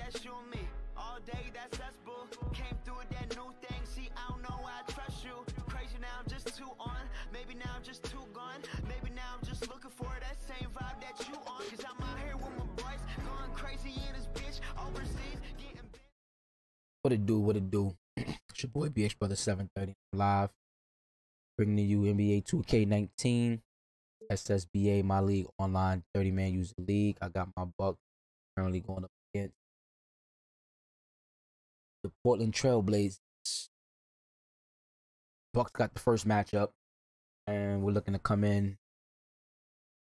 that's you and me. All day, that's us, boo. Came through with that new thing. See, I don't know why I trust you. Crazy now, I'm just too on. Maybe now I'm just too gone. Maybe now I'm just looking for that same vibe that you on. Cause I'm out here with my boys, going crazy in this bitch. Overseas, getting What it do? What it do? It's your boy BX Brother 730 live, bringing to you NBA 2K19, SSBA, my league online 30-man user league. I got my Bucks currently going up against the Portland Trailblazers. Bucks got the first matchup, and we're looking to come in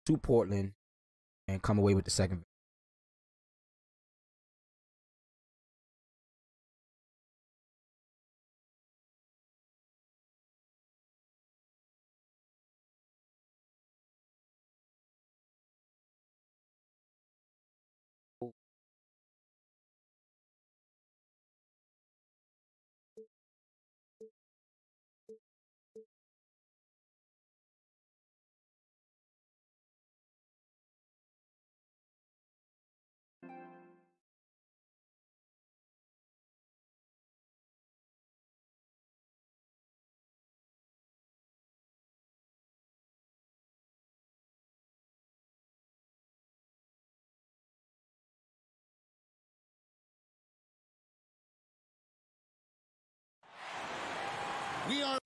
to Portland and come away with the second. We are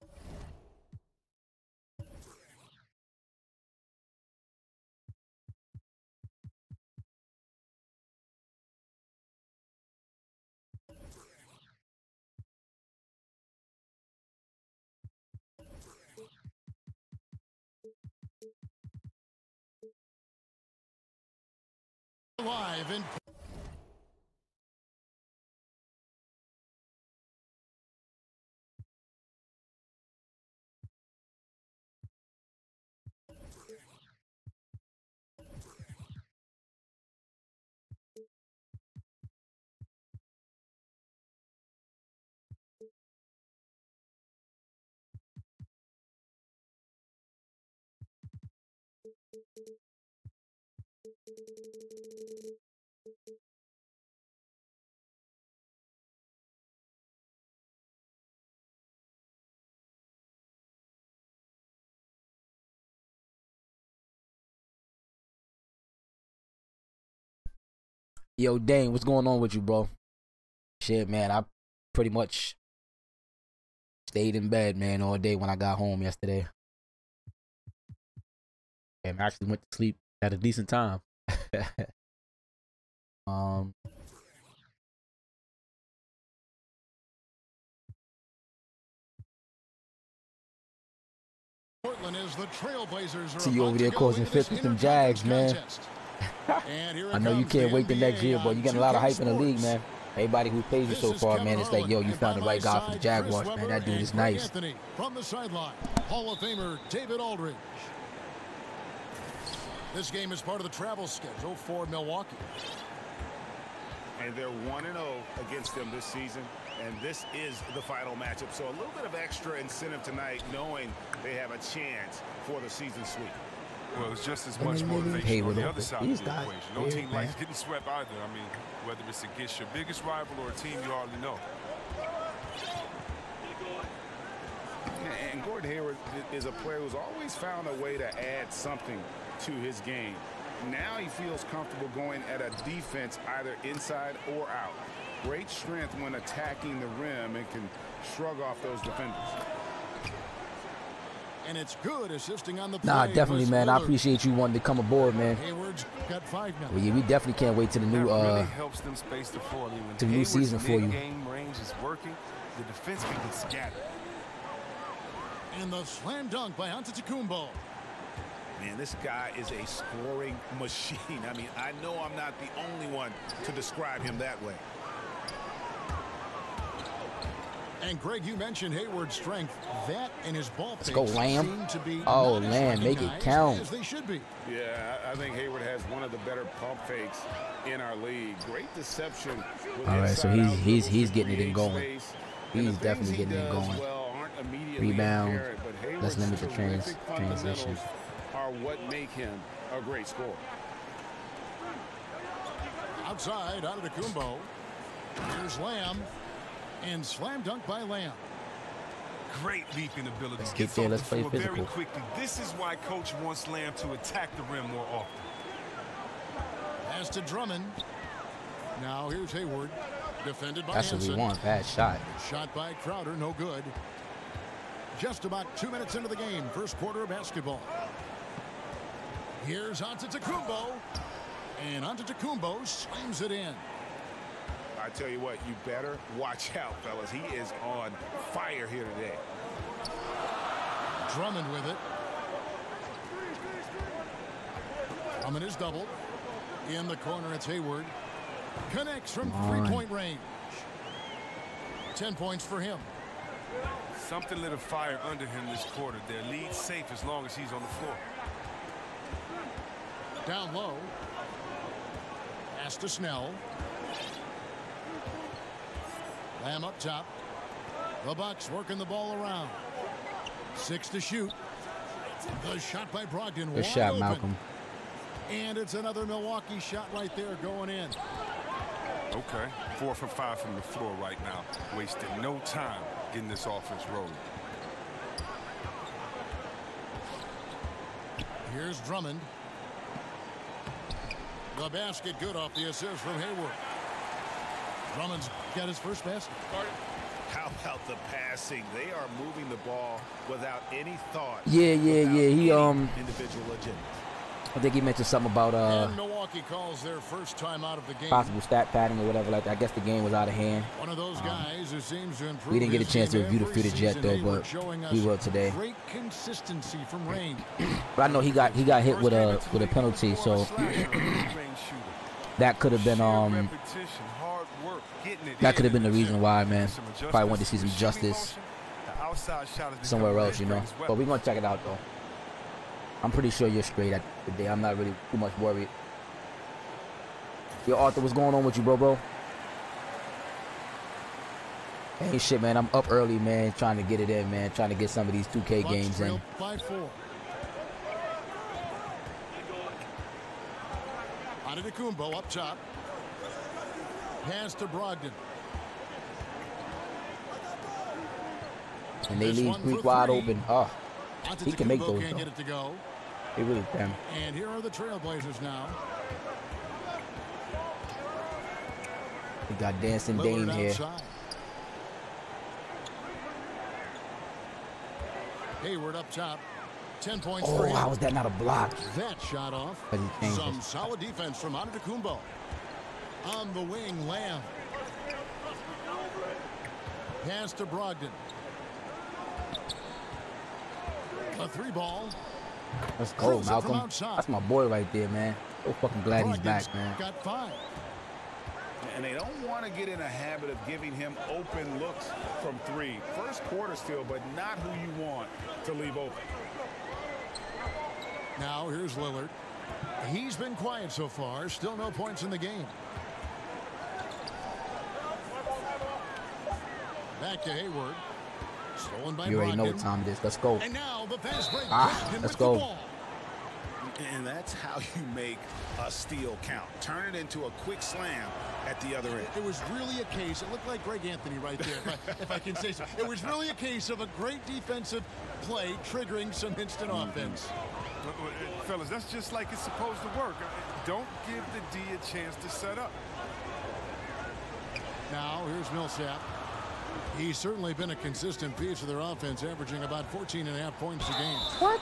live in Yo, Dane, what's going on with you, bro? Shit, man, I pretty much stayed in bed, man, all day when I got home yesterday. And actually went to sleep at a decent time. Portland is the Trailblazers. See you over there causing fits with them Jags, man. I know you can't wait the next year, but you're getting a lot of hype in the league, man. Everybody who plays you so far, man, it's like, yo, you found the right guy for the Jaguars, man. That dude is nice. From the sideline, Hall of Famer David Aldridge. This game is part of the travel schedule for Milwaukee. And they're 1-0 against them this season, and this is the final matchup. So a little bit of extra incentive tonight, knowing they have a chance for the season sweep. Well, it's just as much motivation on the other side of the equation. No team man. likes getting swept either. I mean, whether it's against your biggest rival or a team you already know. And Gordon Hayward is a player who's always found a way to add something to his game. Now he feels comfortable going at a defense either inside or out. Great strength when attacking the rim and can shrug off those defenders. And it's good assisting on the play. Nah, definitely, man. I appreciate you wanting to come aboard, man. Hayward's got 5 now. Well, yeah, we definitely can't wait to the new really helps them space the floor. I mean, when to the new season for you. Game range is working, the defense can get scattered. And the slam dunk by Antetokounmpo. Man, this guy is a scoring machine. I mean, I know I'm not the only one to describe him that way. And Greg, you mentioned Hayward's strength. That and his ball Let's go, Lamb. seem to be Oh, Lamb, make it count. as they should be. Yeah, I think Hayward has one of the better pump fakes in our league. Great deception. All right, so he's getting it in going. He's definitely getting it going. Rebound. Let's limit the transition. Are what make him a great scorer. Outside, Antetokounmpo. Here's Lamb. And slam dunk by Lamb. Great leaping ability. Let's Gets get there. off Let's the play floor physical. very quickly. This is why Coach wants Lamb to attack the rim more often. Pass to Drummond. Now here's Hayward. Defended by That's what we Hansen. want. Bad shot. Shot by Crowder, no good. Just about 2 minutes into the game, first quarter of basketball. Here's Antetokounmpo. And Antetokounmpo slams it in. I tell you what, you better watch out, fellas. He is on fire here today. Drummond with it. Drummond is doubled. In the corner, it's Hayward. Connects from three-point range. 10 points for him. Something lit a fire under him this quarter. Their lead safe as long as he's on the floor. Down low. Pass to Snell. Lamb up top. The Bucks working the ball around. 6 to shoot. The shot by Brogdon. Good shot, Malcolm. And it's another Milwaukee shot right there going in. Okay, 4 for 5 from the floor right now. Wasted no time getting this offense rolling. Here's Drummond. The basket good off the assist from Hayward. Drummond's got his first basket. How about the passing? They are moving the ball without any thought. Yeah. He individual agenda. I think he mentioned something about And Milwaukee calls their first time out of the game. possible stat padding or whatever like that. I guess the game was out of hand. One of those guys who seems to improve. We didn't get a his chance to game review the every footage yet season. though, Hayward but showing us we will today. Great consistency from range. But I know he got hit with a penalty, so that could have been the reason why, man. Probably wanted to see some justice somewhere else, you know. But we're gonna check it out though. I'm pretty sure you're straight at the day. I'm not really too much worried. Yo, Arthur, what's going on with you, bro? Hey, shit, man. I'm up early, man, trying to get it in, man. Trying to get some of these 2K games in. By 4. Antetokounmpo up top. Pass to Brogdon. And they leave Greek wide open. Oh, he can make those, can't though. get it to go. He really can. And here are the Trailblazers now. We got Dancing Lillard Dame here. outside. Hayward up top. 10 points for Oh, him. how was that not a block? That shot off. But he changed Some it. solid defense from Antetokounmpo. On the wing, Lamb. Pass to Brogdon. A 3-ball. Let's go, Drills it from Malcolm. outside. That's my boy right there, man. So fucking glad he's Brogdon's back, man. got 5. And they don't want to get in a habit of giving him open looks from 3. First quarter still, but not who you want to leave open. Now here's Lillard. He's been quiet so far. Still no points in the game. Back to Hayward. Stolen by You already know Brogdon. what time it is. Let's go. And now the fast break. Ah, Brogdon let's with go. the ball. And that's how you make a steal count. Turn it into a quick slam at the other end. It was really a case. It looked like Greg Anthony right there, if I can say so. It was really a case of a great defensive play triggering some instant offense. Fellas, that's just like it's supposed to work. Don't give the D a chance to set up. Now here's Millsap. He's certainly been a consistent piece of their offense, averaging about 14.5 points a game. What?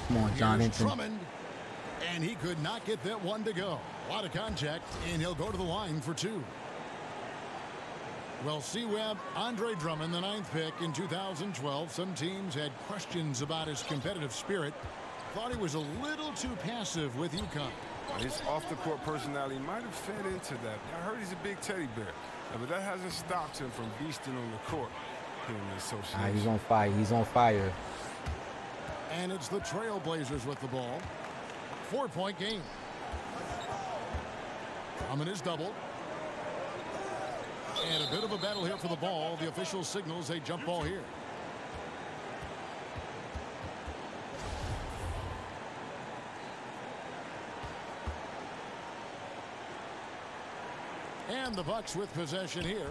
Come on, John Here's Hinton. Drummond, and he could not get that one to go. A lot of contact, and he'll go to the line for 2. Well, C-Web, Andre Drummond, the 9th pick in 2012. Some teams had questions about his competitive spirit. Thought he was a little too passive with UConn. His off-the-court personality might have fed into that. I heard he's a big teddy bear, but that hasn't stopped him from beasting on the court here in the association. He's on fire. He's on fire. And it's the Trailblazers with the ball. 4-point game. Drummond is doubled. And a bit of a battle here for the ball. The official signals a jump ball here. And the Bucks with possession here.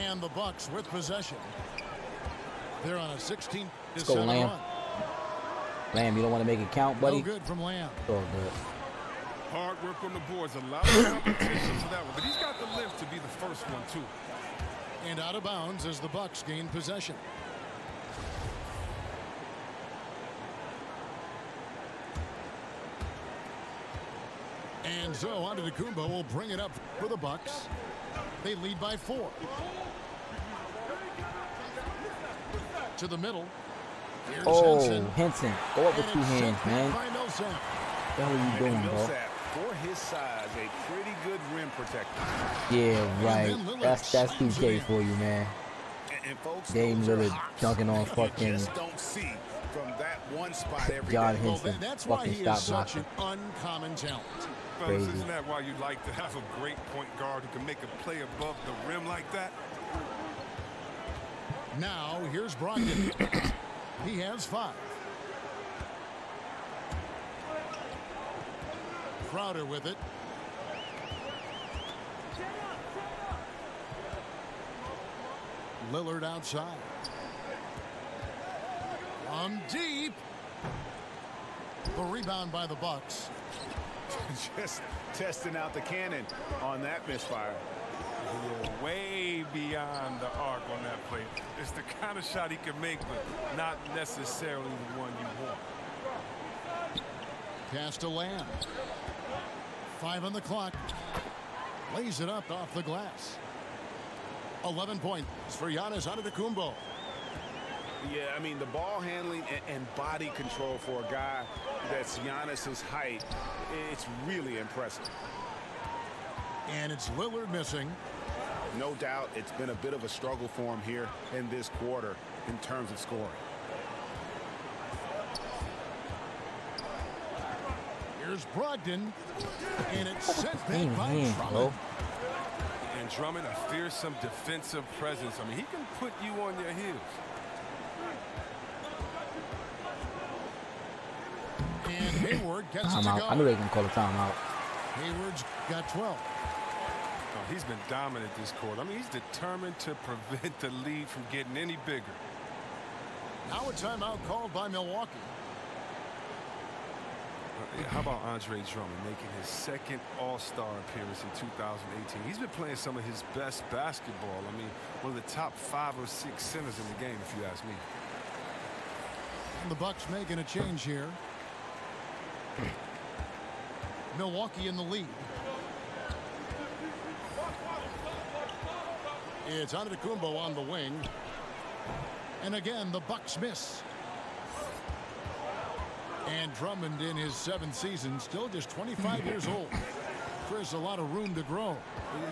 And the Bucks with possession. They're on a 16-7 Lamb. run. Lamb, you don't want to make it count, buddy? No good from Lamb. It's all good. Hard work on the boards. A lot of competition for that one. But he's got the lift to be the first one, too. And out of bounds as the Bucks gain possession. And so Antetokounmpo will bring it up for the Bucks. They lead by 4. To the middle. Here's Henson. Go up with 2 hands, man. By Millsap. What the hell are you doing, bro? Millsap, for his size, a pretty good rim protector. Yeah, right. That's 2K for you, man. And folks, Dame Lillard dunking on you fucking just don't see from that one spot every John day. Henson. That's why Fucking he stop is such blocking. an uncommon talent. Fellas, Crazy. isn't that why you like to have a great point guard who can make a play above the rim like that? Now, here's Brogdon. He has 5. Crowder with it. Lillard outside. Deep. The rebound by the Bucks. Just testing out the cannon on that misfire. Yeah, way beyond the arc on that play. It's the kind of shot he can make, but not necessarily the one you want. Pass to Lamb. 5 on the clock. Lays it up off the glass. 11 points for Giannis Antetokounmpo. Yeah, I mean, the ball handling and body control for a guy that's Giannis's height, it's really impressive. And it's Lillard missing. No doubt it's been a bit of a struggle for him here in this quarter in terms of scoring. Here's Brogdon. And it's sent back by Drummond. bro. And Drummond, a fearsome defensive presence. I mean, he can put you on your heels. And Hayward gets it to Timeout. go. I knew they were going to call a timeout. Hayward's got 12. Oh, he's been dominant this quarter. I mean, he's determined to prevent the lead from getting any bigger. Now a timeout called by Milwaukee. How about Andre Drummond making his second All-Star appearance in 2018? He's been playing some of his best basketball. I mean, one of the top 5 or 6 centers in the game, if you ask me. And the Bucks making a change here. Milwaukee in the lead. It's Antetokounmpo on the wing. And again, the Bucks miss. And Drummond in his 7th season, still just 25 years old. There's a lot of room to grow.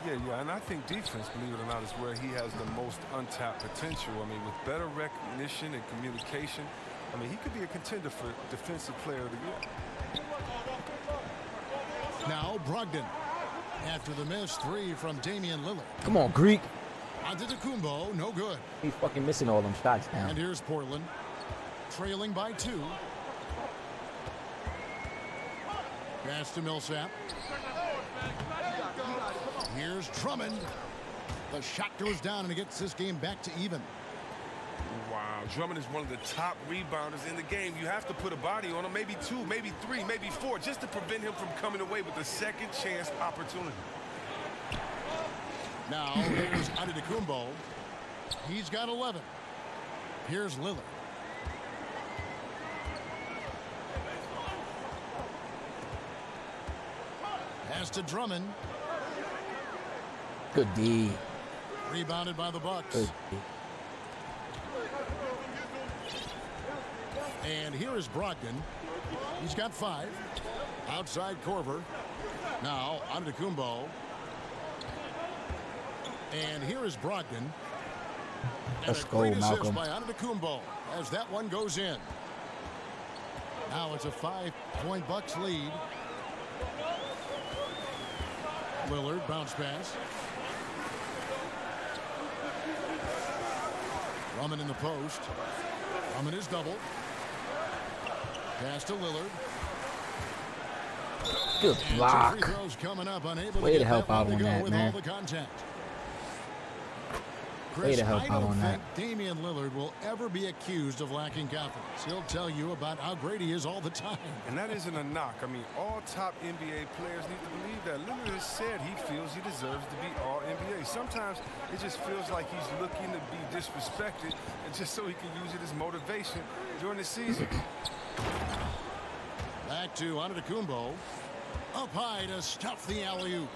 Yeah. And I think defense, believe it or not, is where he has the most untapped potential. I mean, with better recognition and communication, I mean, he could be a contender for Defensive Player of the Year. Now Brogdon. After the miss, 3 from Damian Lillard. Come on, Greek. Antetokounmpo, no good. He's fucking missing all them shots now. And here's Portland. Trailing by 2. Pass to Millsap. Here's Drummond. The shot goes down and it gets this game back to even. Wow, Drummond is one of the top rebounders in the game. You have to put a body on him, maybe 2, maybe 3, maybe 4, just to prevent him from coming away with a second chance opportunity. Now here's Antetokounmpo. He's got 11. Here's Lillard. Pass to Drummond. Good D. Rebounded by the Bucks. Good D. And here is Brogdon. He's got 5. Outside Korver. Now Antetokounmpo. And here is Brogdon. Let's And a go, great assist Malcolm. by Antetokounmpo as that one goes in. Now it's a 5-point Bucks lead. Lillard bounce pass. Drummond in the post. Drummond is double. Pass to Lillard. Good block. Way to help out on that, man. Way to help out on that. I don't think Damian Lillard will ever be accused of lacking confidence. He'll tell you about how great he is all the time. And that isn't a knock. I mean, all top NBA players need to believe that. Lillard has said he feels he deserves to be all NBA. Sometimes it just feels like he's looking to be disrespected, and just so he can use it as motivation during the season. Back to Antetokounmpo. Up high to stuff the alley-oop.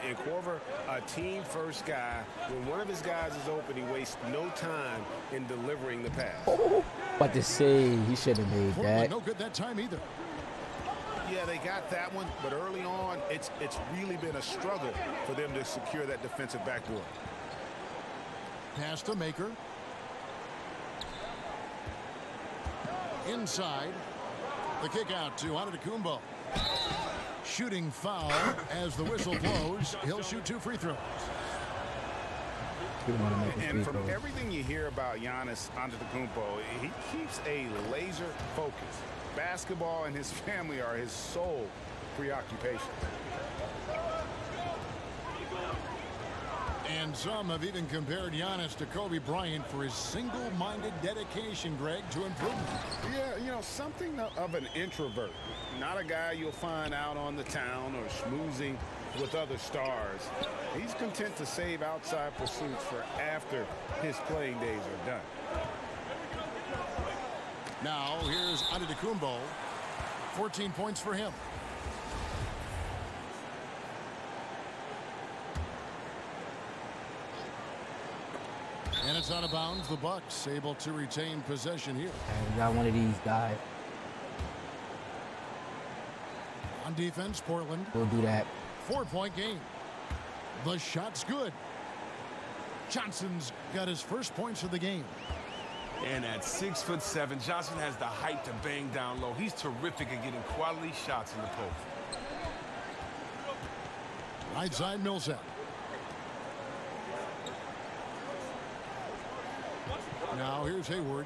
And Corver, a team-first guy, when one of his guys is open, he wastes no time in delivering the pass. But to say he should have made that. No good that time either. Yeah, they got that one, but early on, it's really been a struggle for them to secure that defensive backboard. Pass to Maker. Inside. The kick out to Antetokounmpo. Shooting foul as the whistle blows. He'll shoot 2 free throws. And from everything you hear about Giannis Antetokounmpo, he keeps a laser focus. Basketball and his family are his sole preoccupation. And some have even compared Giannis to Kobe Bryant for his single-minded dedication, Greg, to improvement. Yeah, you know, something of an introvert. Not a guy you'll find out on the town or schmoozing with other stars. He's content to save outside pursuits for after his playing days are done. Now, here's Antetokounmpo. 14 points for him. And it's out of bounds. The Bucks able to retain possession here. And we got one of these guys. On defense, Portland. We'll do that. 4-point game. The shot's good. Johnson's got his first points of the game. And at 6'7", Johnson has the height to bang down low. He's terrific at getting quality shots in the post. Right side, Millsap. Now here's Hayward.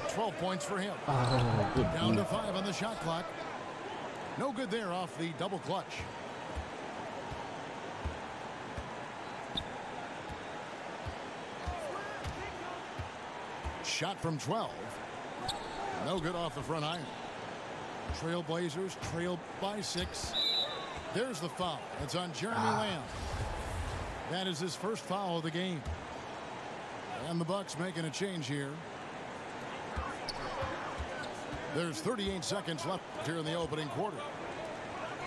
12 points for him. Oh, good Down to 5 on the shot clock. No good there off the double clutch. Shot from 12. No good off the front iron. Trailblazers trail by 6. There's the foul. It's on Jeremy Lamb. That is his first foul of the game. And the Bucks making a change here. There's 38 seconds left here in the opening quarter.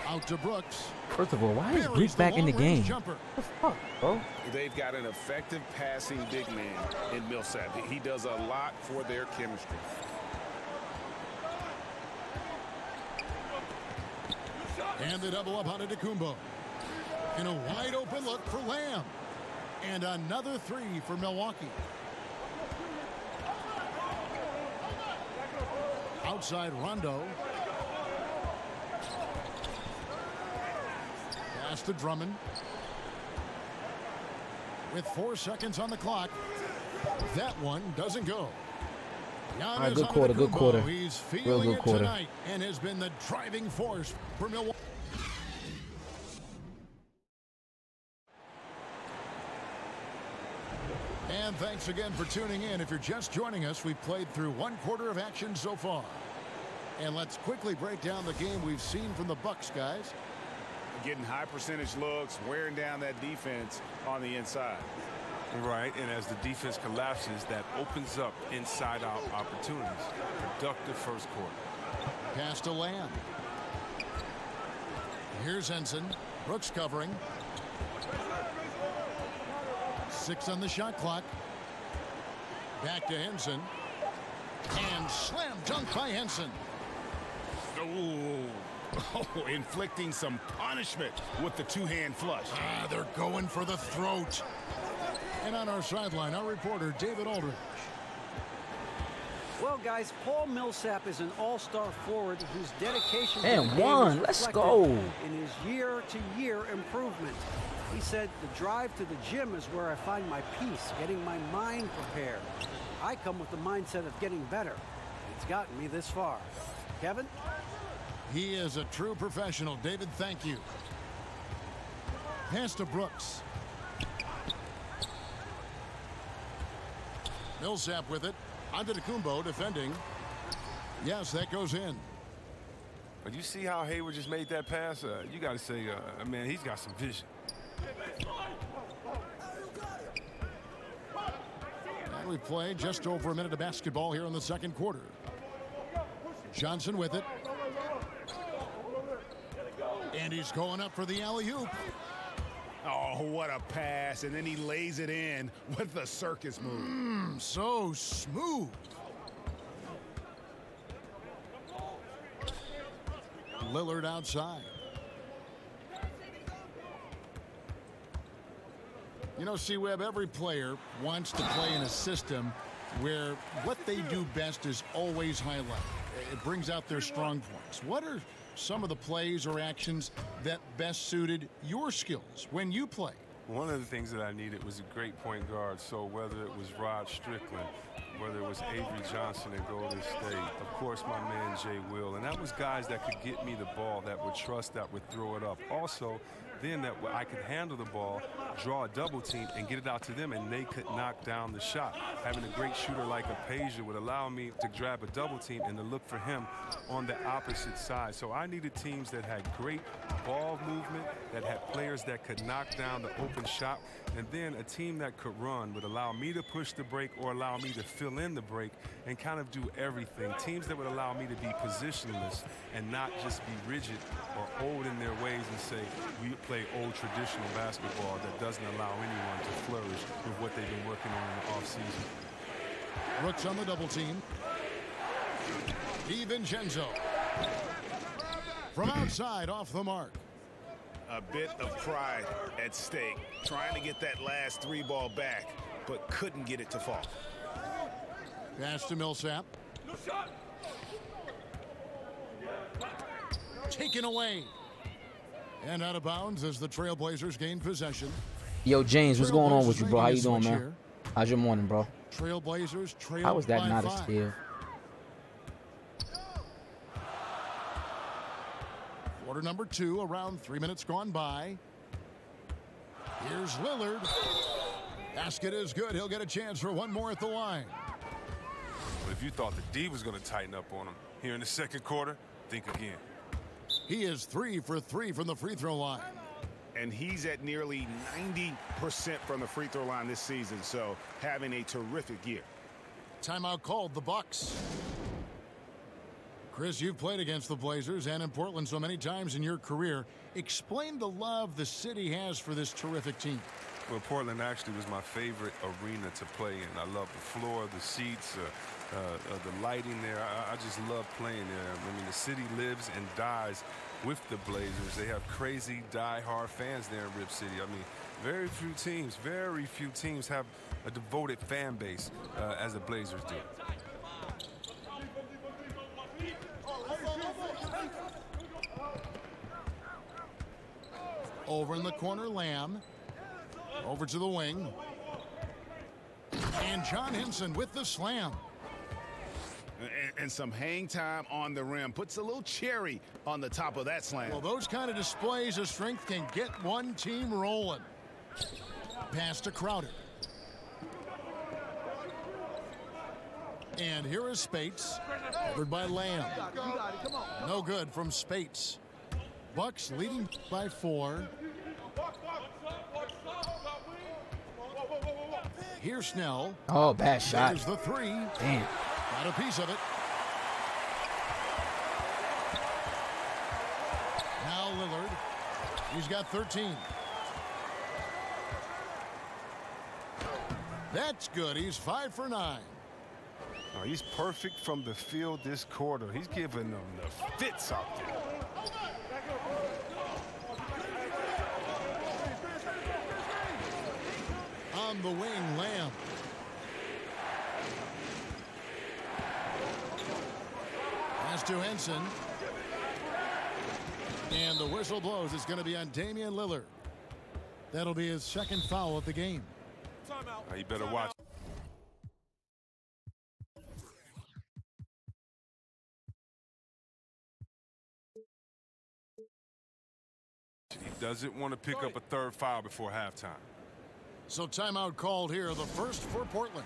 Out to Brooks. First of all, why is Brooks back in the game? Jumper. What the fuck, bro? They've got an effective passing big man in Millsap. He does a lot for their chemistry. And the double up on Antetokounmpo. And a wide open look for Lamb. And another 3 for Milwaukee. Outside Rondo. Pass to Drummond. With 4 seconds on the clock. That one doesn't go. All right, good quarter, good quarter. He's Real feeling good quarter. tonight and has been the driving force for Milwaukee. And thanks again for tuning in. If you're just joining us, we've played through 1 quarter of action so far. And let's quickly break down the game we've seen from the Bucks, guys. Getting high percentage looks, wearing down that defense on the inside. Right, and as the defense collapses, that opens up inside-out opportunities. Productive first quarter. Pass to Lamb. Here's Henson. Brooks covering. 6 on the shot clock. Back to Henson. And slam dunk by Henson. Oh, inflicting some punishment with the 2-hand flush. They're going for the throat. And on our sideline, our reporter, David Aldridge. Well, guys, Paul Millsap is an all-star forward whose dedication And to the game one. is Let's reflected go. in his year-to-year improvement. He said, the drive to the gym is where I find my peace, getting my mind prepared. I come with the mindset of getting better. It's gotten me this far. Kevin? He is a true professional. David, thank you. Pass to Brooks. Millsap with it. Antetokounmpo defending. Yes, that goes in. But you see how Hayward just made that pass? You got to say, man, he's got some vision. And we play just over a minute of basketball here in the second quarter. Johnson with it. And he's going up for the alley-oop. Oh, what a pass. And then he lays it in with the circus move. So smooth. Lillard outside. You know, C-Web, every player wants to play in a system where what they do best is always highlighted. It brings out their strong points. What are some of the plays or actions that best suited your skills when you play? One of the things that I needed was a great point guard. So whether it was Rod Strickland, whether it was Avery Johnson in Golden State, of course my man Jay Will, and that was guys that could get me the ball, that would trust, that would throw it up. Also, then that I could handle the ball, draw a double team, and get it out to them, and they could knock down the shot. Having a great shooter like a Pager would allow me to grab a double team and to look for him on the opposite side. So I needed teams that had great ball movement, that had players that could knock down the open shot, and then a team that could run would allow me to push the break or allow me to fill in the break and kind of do everything. Teams that would allow me to be positionless and not just be rigid or old in their ways and say, we play old traditional basketball that doesn't allow anyone to flourish with what they've been working on in the offseason. Brooks on the double team. DiVincenzo. From outside, off the mark. A bit of pride at stake, trying to get that last three ball back, but couldn't get it to fall. Pass to Millsap. Taken away. And out of bounds as the Trailblazers gain possession. Yo, James, what's going on with you, bro? How you doing, man? How's your morning, bro? Trailblazers trail. How was that not a steal? Quarter number 2, around 3 minutes gone by. Here's Lillard. Basket is good. He'll get a chance for one more at the line. But if you thought the D was going to tighten up on him here in the second quarter, think again. He is 3 for 3 from the free throw line. And he's at nearly 90% from the free throw line this season, so having a terrific year. Timeout called, the Bucks. Chris, you've played against the Blazers and in Portland so many times in your career. Explain the love the city has for this terrific team. Well, Portland actually was my favorite arena to play in. I love the floor, the seats, the lighting there. I just love playing there. I mean, the city lives and dies with the Blazers. They have crazy, die-hard fans there in Rip City. I mean, very few teams have a devoted fan base as the Blazers do. Over in the corner, Lamb. Over to the wing. And John Henson with the slam. And some hang time on the rim. Puts a little cherry on the top of that slam. Well, those kind of displays of strength can get one team rolling. Pass to Crowder. And here is Spates. Covered by Lamb. No good from Spates. Bucks leading by 4. Here's Snell. Oh, bad shot. There's the 3. Damn. Got a piece of it. Now Lillard. He's got 13. That's good. He's 5 for 9. Oh, he's perfect from the field this quarter. He's giving them the fits out there. On the wing, Lamb. Pass to Henson. And the whistle blows. It's going to be on Damian Lillard. That'll be his second foul of the game. You better watch. Doesn't want to pick up a third foul before halftime. So timeout called here, the first for Portland.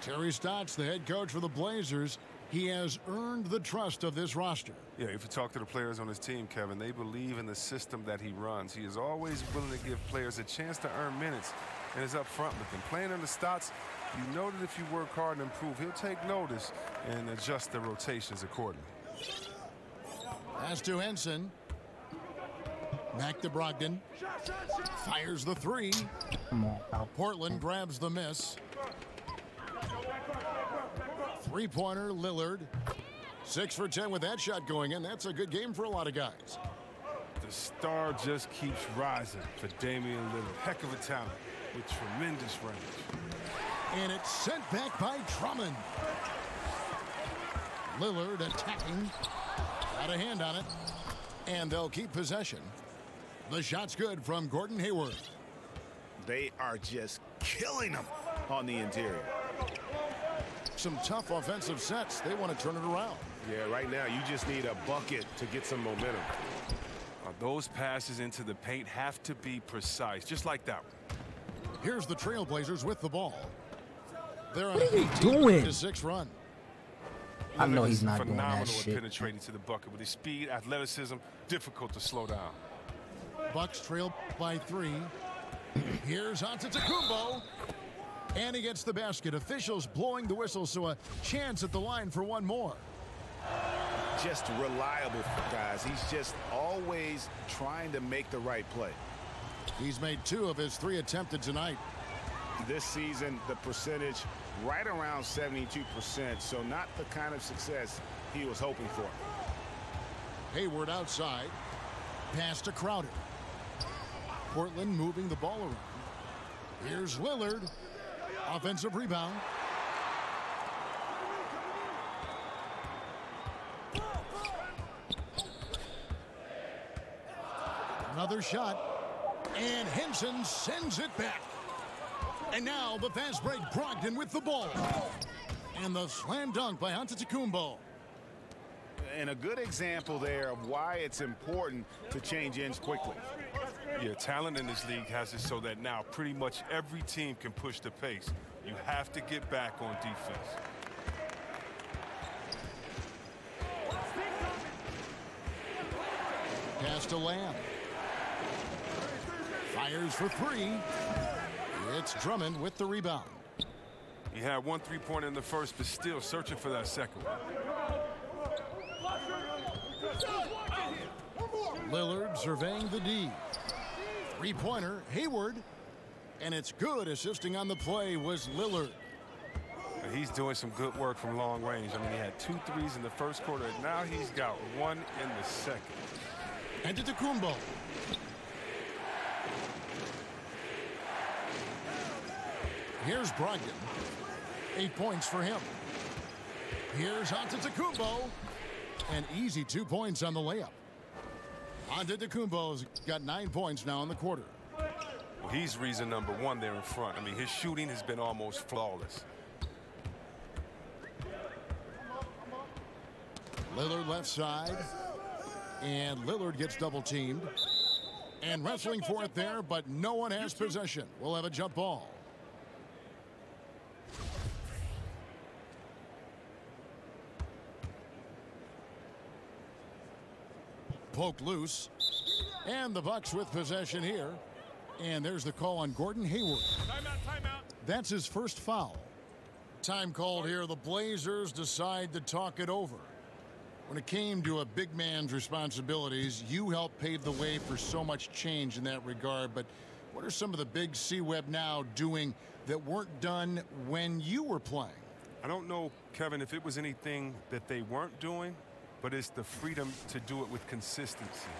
Terry Stotts, the head coach for the Blazers, he has earned the trust of this roster. Yeah, if you talk to the players on his team, Kevin, they believe in the system that he runs. He is always willing to give players a chance to earn minutes and is up front with them. Playing under Stotts, you know that if you work hard and improve, he'll take notice and adjust the rotations accordingly. Pass to Henson. Back to Brogdon. Fires the three. Come on, pal. Portland grabs the miss. Three-pointer, Lillard. 6 for 10 with that shot going in. That's a good game for a lot of guys. The star just keeps rising for Damian Lillard. Heck of a talent with tremendous range. And it's sent back by Drummond. Lillard attacking. Got a hand on it. And they'll keep possession. The shot's good from Gordon Hayward. They are just killing them on the interior. Some tough offensive sets. They want to turn it around. Yeah, right now you just need a bucket to get some momentum. Those passes into the paint have to be precise, just like that one. Here's the Trailblazers with the ball. They're on an 18-6 run. I know he's not doing that phenomenal at shit. penetrating to the bucket with his speed, athleticism, difficult to slow down. Bucks trail by 3. Here's Antetokounmpo. And he gets the basket. Officials blowing the whistle, so a chance at the line for one more. Just reliable, guys. He's just always trying to make the right play. He's made 2 of his 3 attempted tonight. This season, the percentage right around 72%, so not the kind of success he was hoping for. Hayward outside. Pass to Crowder. Portland moving the ball around. Here's Lillard. Offensive rebound. Another shot. And Henson sends it back. And now the fast break. Brogdon with the ball. And the slam dunk by Antetokounmpo. And a good example there of why it's important to change ends quickly. Yeah, talent in this league has it so that now pretty much every team can push the pace. You have to get back on defense. Pass to Lamb. Fires for 3. It's Drummond with the rebound. He had 1 3-pointer in the first, but still searching for that second one. Lillard surveying the D. 3-pointer, Hayward. And it's good. Assisting on the play was Lillard. He's doing some good work from long range. I mean, he had 2 threes in the first quarter, and now he's got 1 in the second. Antetokounmpo. Here's Brogdon. 8 points for him. Here's Antetokounmpo. An easy 2 points on the layup. Antetokounmpo's got 9 points now in the quarter. Well, he's reason number 1 there in front. I mean, his shooting has been almost flawless. Lillard left side. And Lillard gets double teamed. And wrestling for it there, but no one has possession. We'll have a jump ball. Poked loose. And the Bucks with possession here. And there's the call on Gordon Hayward. Timeout. That's his first foul. Time called here. The Blazers decide to talk it over. When it came to a big man's responsibilities, you helped pave the way for so much change in that regard. But what are some of the big C-Web now doing that weren't done when you were playing? I don't know, Kevin, if it was anything that they weren't doing, but it's the freedom to do it with consistency.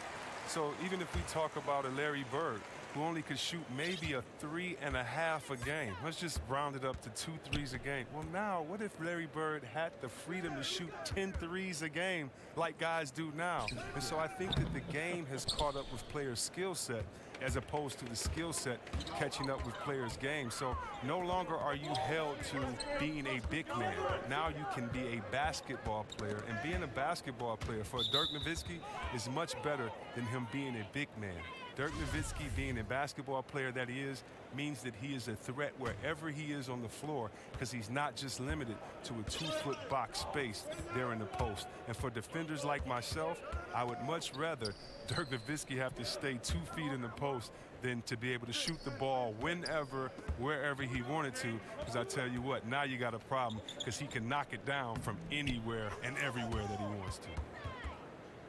So even if we talk about a Larry Bird, who only could shoot maybe a 3.5 a game. Let's just round it up to 2 threes a game. Well, now, what if Larry Bird had the freedom to shoot 10 threes a game like guys do now? And so I think that the game has caught up with players' skill set as opposed to the skill set catching up with players' game. So no longer are you held to being a big man. Now you can be a basketball player, and being a basketball player for Dirk Nowitzki is much better than him being a big man. Dirk Nowitzki, being a basketball player that he is, means that he is a threat wherever he is on the floor, because he's not just limited to a 2-foot box space there in the post. And for defenders like myself, I would much rather Dirk Nowitzki have to stay 2 feet in the post than to be able to shoot the ball whenever, wherever he wanted to, because I tell you what, now you got a problem, because he can knock it down from anywhere and everywhere that he wants to.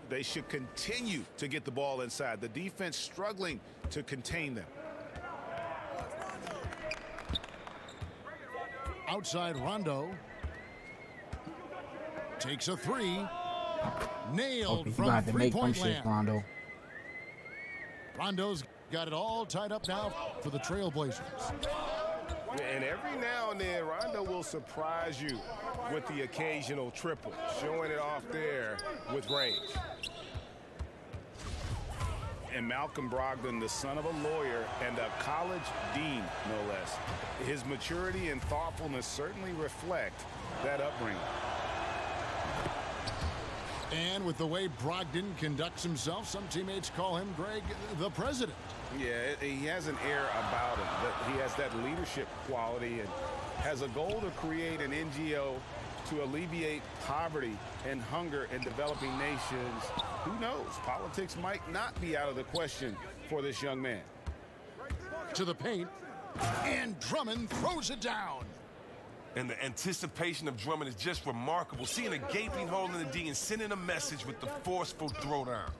They should continue to get the ball inside. The defense struggling to contain them. Outside Rondo. Takes a 3. Nailed You from got to make them 3-point shit, land. Rondo. Rondo's got it all tied up now for the Trailblazers. And every now and then, Rondo will surprise you with the occasional triple, showing it off there with range. And Malcolm Brogdon, the son of a lawyer and a college dean, no less. His maturity and thoughtfulness certainly reflect that upbringing. And with the way Brogdon conducts himself, some teammates call him, Greg, the president. Yeah, he has an air about him. That he has that leadership quality and has a goal to create an NGO to alleviate poverty and hunger in developing nations. Who knows? Politics might not be out of the question for this young man. To the paint, and Drummond throws it down. And the anticipation of Drummond is just remarkable. Seeing a gaping hole in the D and sending a message with the forceful throwdown.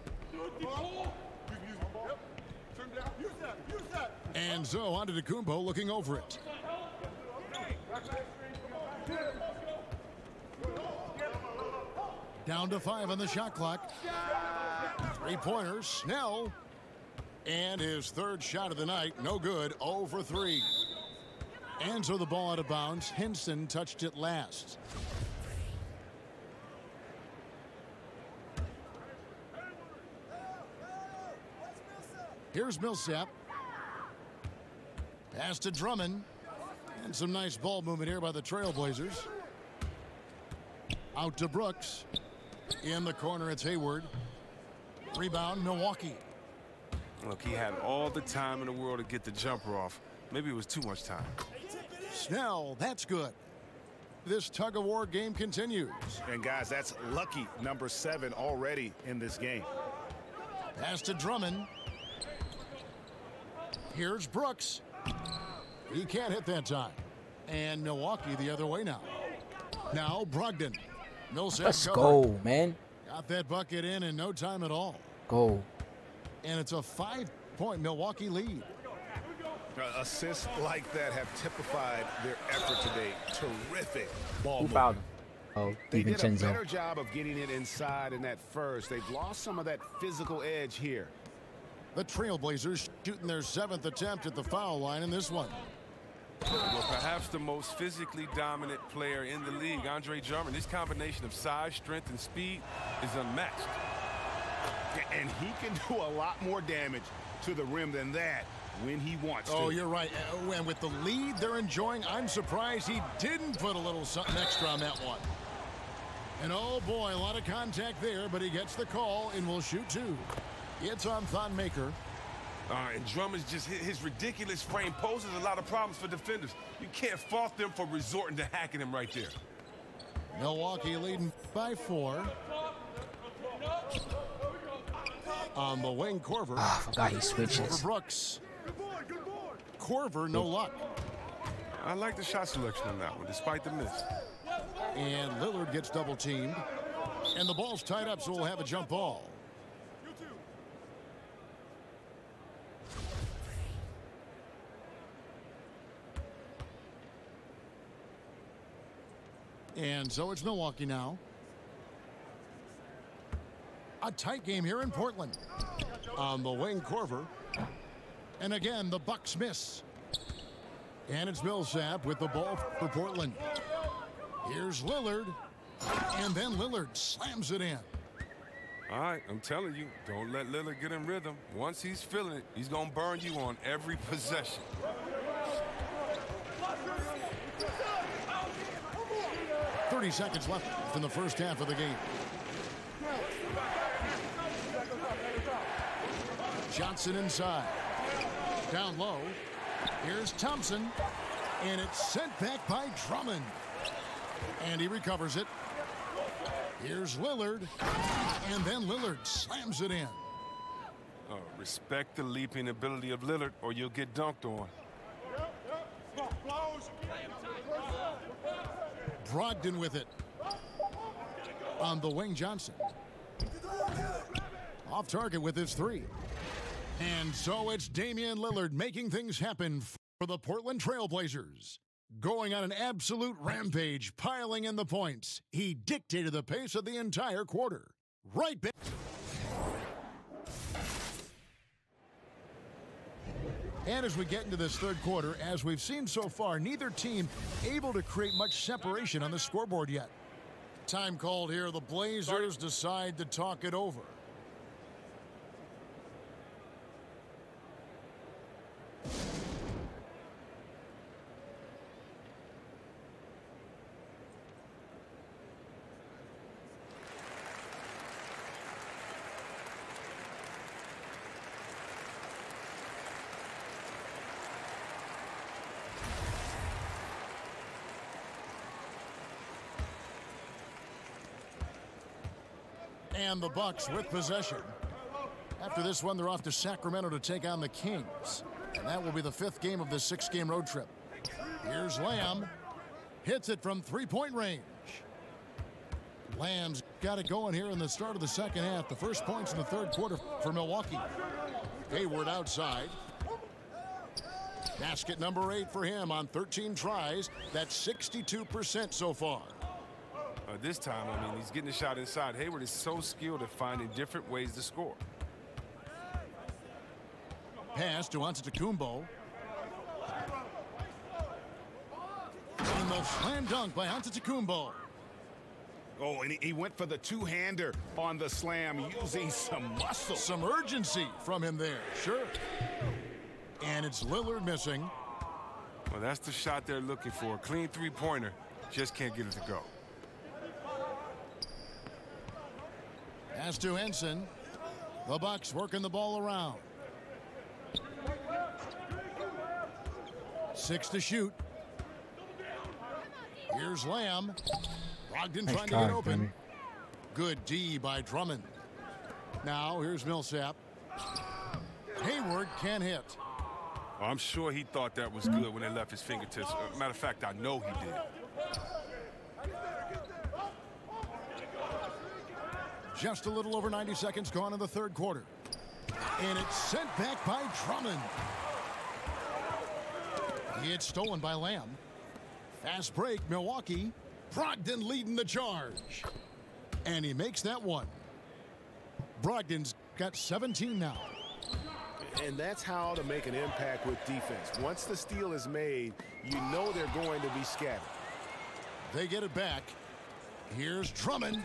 And so on to Antetokounmpo looking over it. Down to 5 on the shot clock. 3-pointers, Snell. And his third shot of the night, no good, 0 for 3. And so the ball out of bounds. Henson touched it last. Here's Millsap. Pass to Drummond. And some nice ball movement here by the Trailblazers. Out to Brooks. In the corner, it's Hayward. Rebound, Milwaukee. Look, he had all the time in the world to get the jumper off. Maybe it was too much time. Snell, that's good. This tug-of-war game continues. And guys, that's lucky number 7 already in this game. Pass to Drummond. Here's Brooks. He can't hit that time. And Milwaukee the other way now. Now Brogdon. Millsap Let's covered. go, man. Got that bucket in no time at all. Go. And it's a 5-point Milwaukee lead. Assists like that have typified their effort today. Terrific ball Who movement. fouled him? Oh, They did a DiVincenzo. better job of getting it inside in that first. They've lost some of that physical edge here. The Trailblazers shooting their 7th attempt at the foul line in this one. Well, perhaps the most physically dominant player in the league, Andre Drummond. This combination of size, strength, and speed is unmatched. And he can do a lot more damage to the rim than that when he wants to. Oh, you're right. And with the lead they're enjoying, I'm surprised he didn't put a little something extra on that one. And oh boy, a lot of contact there, but he gets the call and will shoot 2. It's on Thon Maker. And Drummond's just his ridiculous frame poses a lot of problems for defenders. You can't fault them for resorting to hacking him right there. Milwaukee leading by 4. On the wing, Korver. Ah, I forgot he Over switches. Brooks. Korver, no luck. I like the shot selection on that one, despite the miss. And Lillard gets double teamed. And the ball's tied up, so we'll have a jump ball. And so it's Milwaukee now. A tight game here in Portland. On the wing, Korver. And again, the Bucks miss. And it's Millsap with the ball for Portland. Here's Lillard. And then Lillard slams it in. All right, I'm telling you, don't let Lillard get in rhythm. Once he's feeling it, he's going to burn you on every possession. .30 seconds left in the first half of the game. Johnson inside. Down low. Here's Thompson. And it's sent back by Drummond. And he recovers it. Here's Lillard. And then Lillard slams it in. Respect the leaping ability of Lillard or you'll get dunked on. Brogdon with it. On the wing, Johnson. Off target with his three. And so it's Damian Lillard making things happen for the Portland Trail Blazers. Going on an absolute rampage, piling in the points. He dictated the pace of the entire quarter. Right back. And as we get into this third quarter, as we've seen so far, neither team able to create much separation on the scoreboard yet. Time called here. The Blazers decide to talk it over. And the Bucks with possession. After this one, they're off to Sacramento to take on the Kings. And that will be the 5th game of this 6-game road trip. Here's Lamb. Hits it from three-point range. Lamb's got it going here in the start of the second half. The first points in the third quarter for Milwaukee. Hayward outside. Basket number 8 for him on 13 tries. That's 62% so far. This time, I mean, he's getting the shot inside. Hayward is so skilled at finding different ways to score. Pass to Antetokounmpo. And the slam dunk by Antetokounmpo. Oh, and he went for the two-hander on the slam, using some muscle. Some urgency from him there, sure. And it's Lillard missing. Well, that's the shot they're looking for. Clean three-pointer. Just can't get it to go. Pass to Henson. The Bucks working the ball around. 6 to shoot. Here's Lamb. Brogdon trying to get open. Good D by Drummond. Now here's Millsap. Hayward can't hit. Well, I'm sure he thought that was good when they left his fingertips. Matter of fact, I know he did. Just a little over 90 seconds gone in the third quarter. And it's sent back by Drummond. It's stolen by Lamb. Fast break, Milwaukee. Brogdon leading the charge. And he makes that one. Brogdon's got 17 now. And that's how to make an impact with defense. Once the steal is made, you know they're going to be scattered. They get it back. Here's Drummond.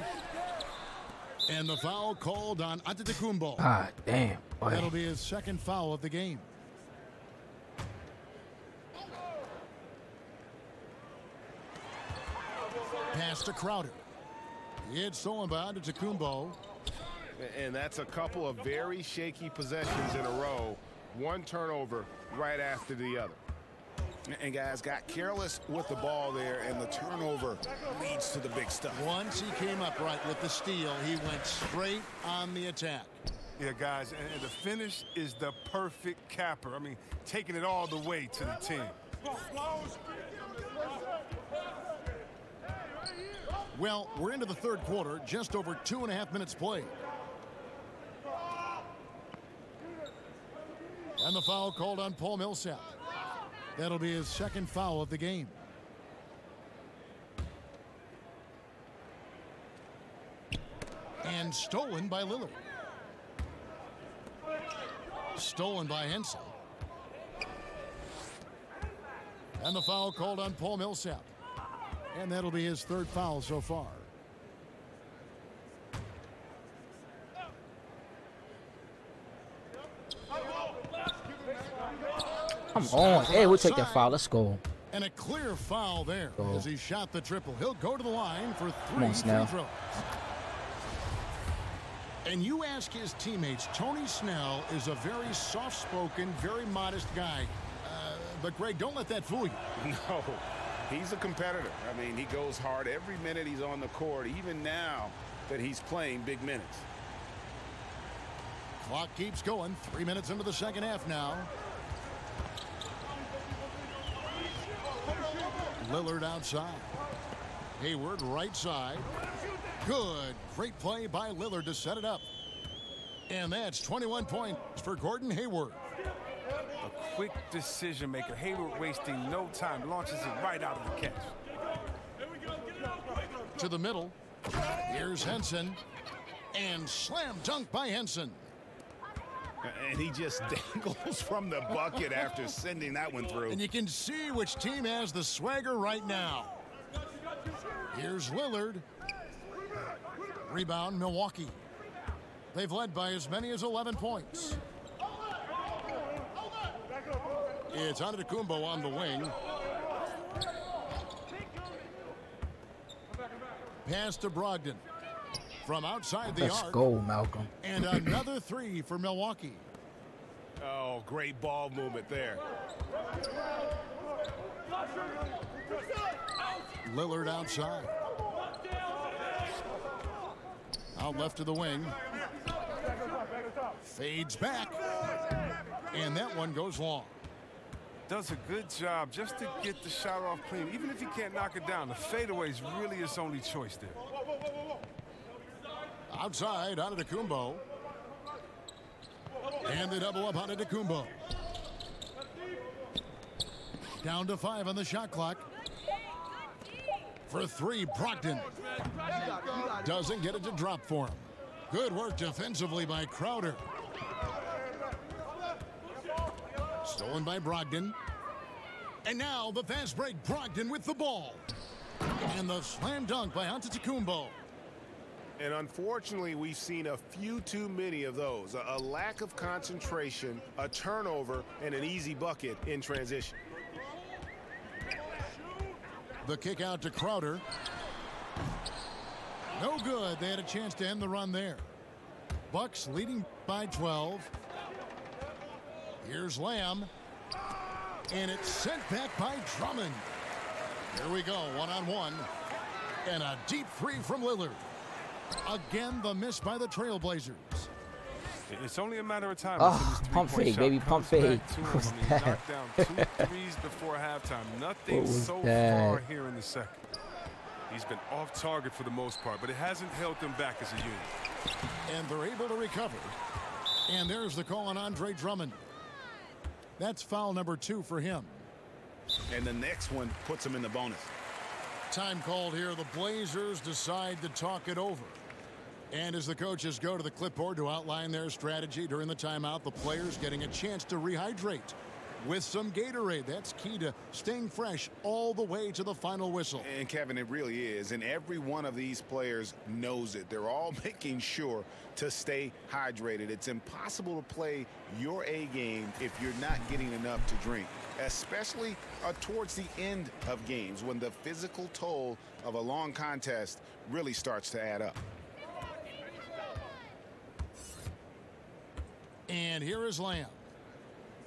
And the foul called on Antetokounmpo. Ah, damn. Boy. That'll be his second foul of the game. Pass to Crowder. It's stolen by Antetokounmpo. And that's a couple of very shaky possessions in a row. One turnover right after the other. And guys got careless with the ball there, and the turnover leads to the big stuff. Once he came up right with the steal, he went straight on the attack. Yeah, guys, and the finish is the perfect capper. I mean, taking it all the way to the team. Well, we're into the third quarter, just over 2.5 minutes played. And the foul called on Paul Millsap. That'll be his second foul of the game. And stolen by Lillard. Stolen by Henson. And the foul called on Paul Millsap. And that'll be his third foul so far. Come on. Hey, we'll take that foul. Let's go. And a clear foul there as he shot the triple. He'll go to the line for 3 free throws. And you ask his teammates, Tony Snell is a very soft-spoken, very modest guy. But, Greg, don't let that fool you. No, he's a competitor. I mean, he goes hard every minute he's on the court, even now that he's playing big minutes. Clock keeps going. 3 minutes into the second half now. Lillard outside. Hayward right side. Good. Great play by Lillard to set it up. And that's 21 points for Gordon Hayward. A quick decision maker. Hayward wasting no time. Launches it right out of the catch. To the middle. Here's Henson. And slam dunk by Henson. And he just dangles from the bucket after sending that one through. And you can see which team has the swagger right now. Here's Lillard. Rebound, Milwaukee. They've led by as many as 11 points. It's Antetokounmpo on the wing. Pass to Brogdon. From outside the arc. Let's go, Malcolm. And another 3 for Milwaukee. Oh, great ball movement there. Lillard outside. Out left to the wing. Fades back. And that one goes long. Does a good job just to get the shot off clean. Even if he can't knock it down, the fadeaway is really his only choice there. Outside, Antetokounmpo. And they double up Antetokounmpo. Down to 5 on the shot clock. For 3, Brogdon. Doesn't get it to drop for him. Good work defensively by Crowder. Stolen by Brogdon. And now the fast break. Brogdon with the ball. And the slam dunk by Antetokounmpo. And unfortunately, we've seen a few too many of those. A lack of concentration, a turnover, and an easy bucket in transition. The kick out to Crowder. No good. They had a chance to end the run there. Bucks leading by 12. Here's Lamb. And it's sent back by Drummond. Here we go, one-on-one. And a deep 3 from Lillard. Again, the miss by the Trailblazers. It's only a matter of time. Pump fake, baby, pump fake. What was that? Knocked down 2 threes before halftime. Nothing so far here in the second. He's been off target for the most part, but it hasn't held them back as a unit. And they're able to recover. And there's the call on Andre Drummond. That's foul number 2 for him. And the next one puts him in the bonus. Time called here. The Blazers decide to talk it over. And as the coaches go to the clipboard to outline their strategy during the timeout, the players getting a chance to rehydrate with some Gatorade. That's key to staying fresh all the way to the final whistle. And Kevin, it really is. And every one of these players knows it. They're all making sure to stay hydrated. It's impossible to play your A game if you're not getting enough to drink, especially towards the end of games when the physical toll of a long contest really starts to add up. And here is Lamb.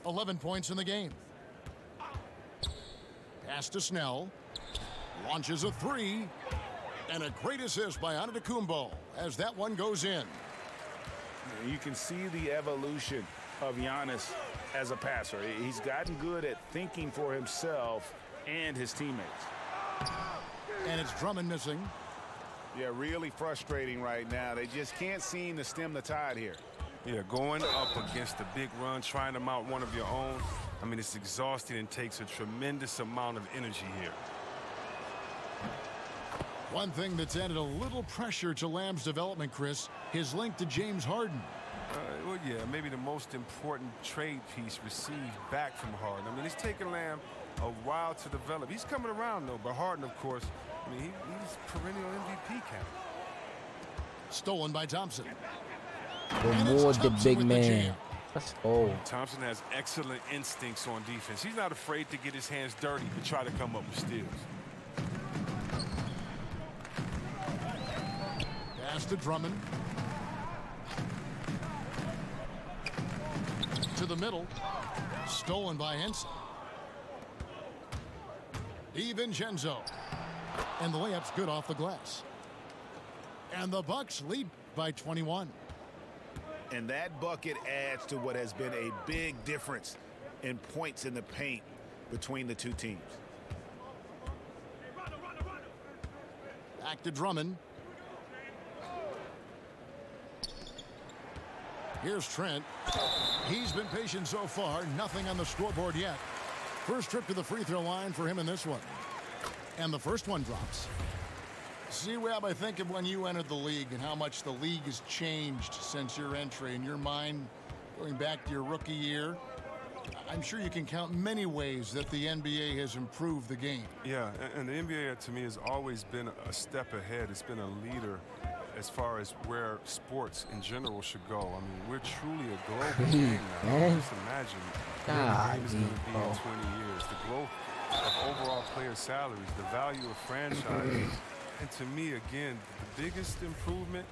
11 points in the game. Pass to Snell. Launches a 3. And a great assist by Antetokounmpo as that one goes in. You can see the evolution of Giannis as a passer. He's gotten good at thinking for himself and his teammates. And it's Drummond missing. Yeah, really frustrating right now. They just can't seem to stem the tide here. Yeah, going up against a big run, trying to mount one of your own. I mean, it's exhausting and takes a tremendous amount of energy here. One thing that's added a little pressure to Lamb's development, Chris, his link to James Harden. Well, yeah, maybe the most important trade piece received back from Harden. I mean, it's taken Lamb a while to develop. He's coming around, though. But Harden, of course, I mean, he's perennial MVP candidate. Stolen by Thompson. Reward the big man. Let's go. Thompson has excellent instincts on defense. He's not afraid to get his hands dirty to try to come up with steals. Pass to Drummond. To the middle. Stolen by Henson. DiVincenzo. And the layup's good off the glass. And the Bucks lead by 21. And that bucket adds to what has been a big difference in points in the paint between the two teams. Back to Drummond. Here's Trent. He's been patient so far. Nothing on the scoreboard yet. First trip to the free throw line for him in this one. And the first one drops. See, Webb, I think of when you entered the league and how much the league has changed since your entry. In your mind, going back to your rookie year, I'm sure you can count many ways that the NBA has improved the game. Yeah, and the NBA, to me, has always been a step ahead. It's been a leader as far as where sports in general should go. I mean, we're truly a global game now. Just imagine where the game is going to be in 20 years. The growth of overall player salaries, the value of franchises. And to me, again, the biggest improvement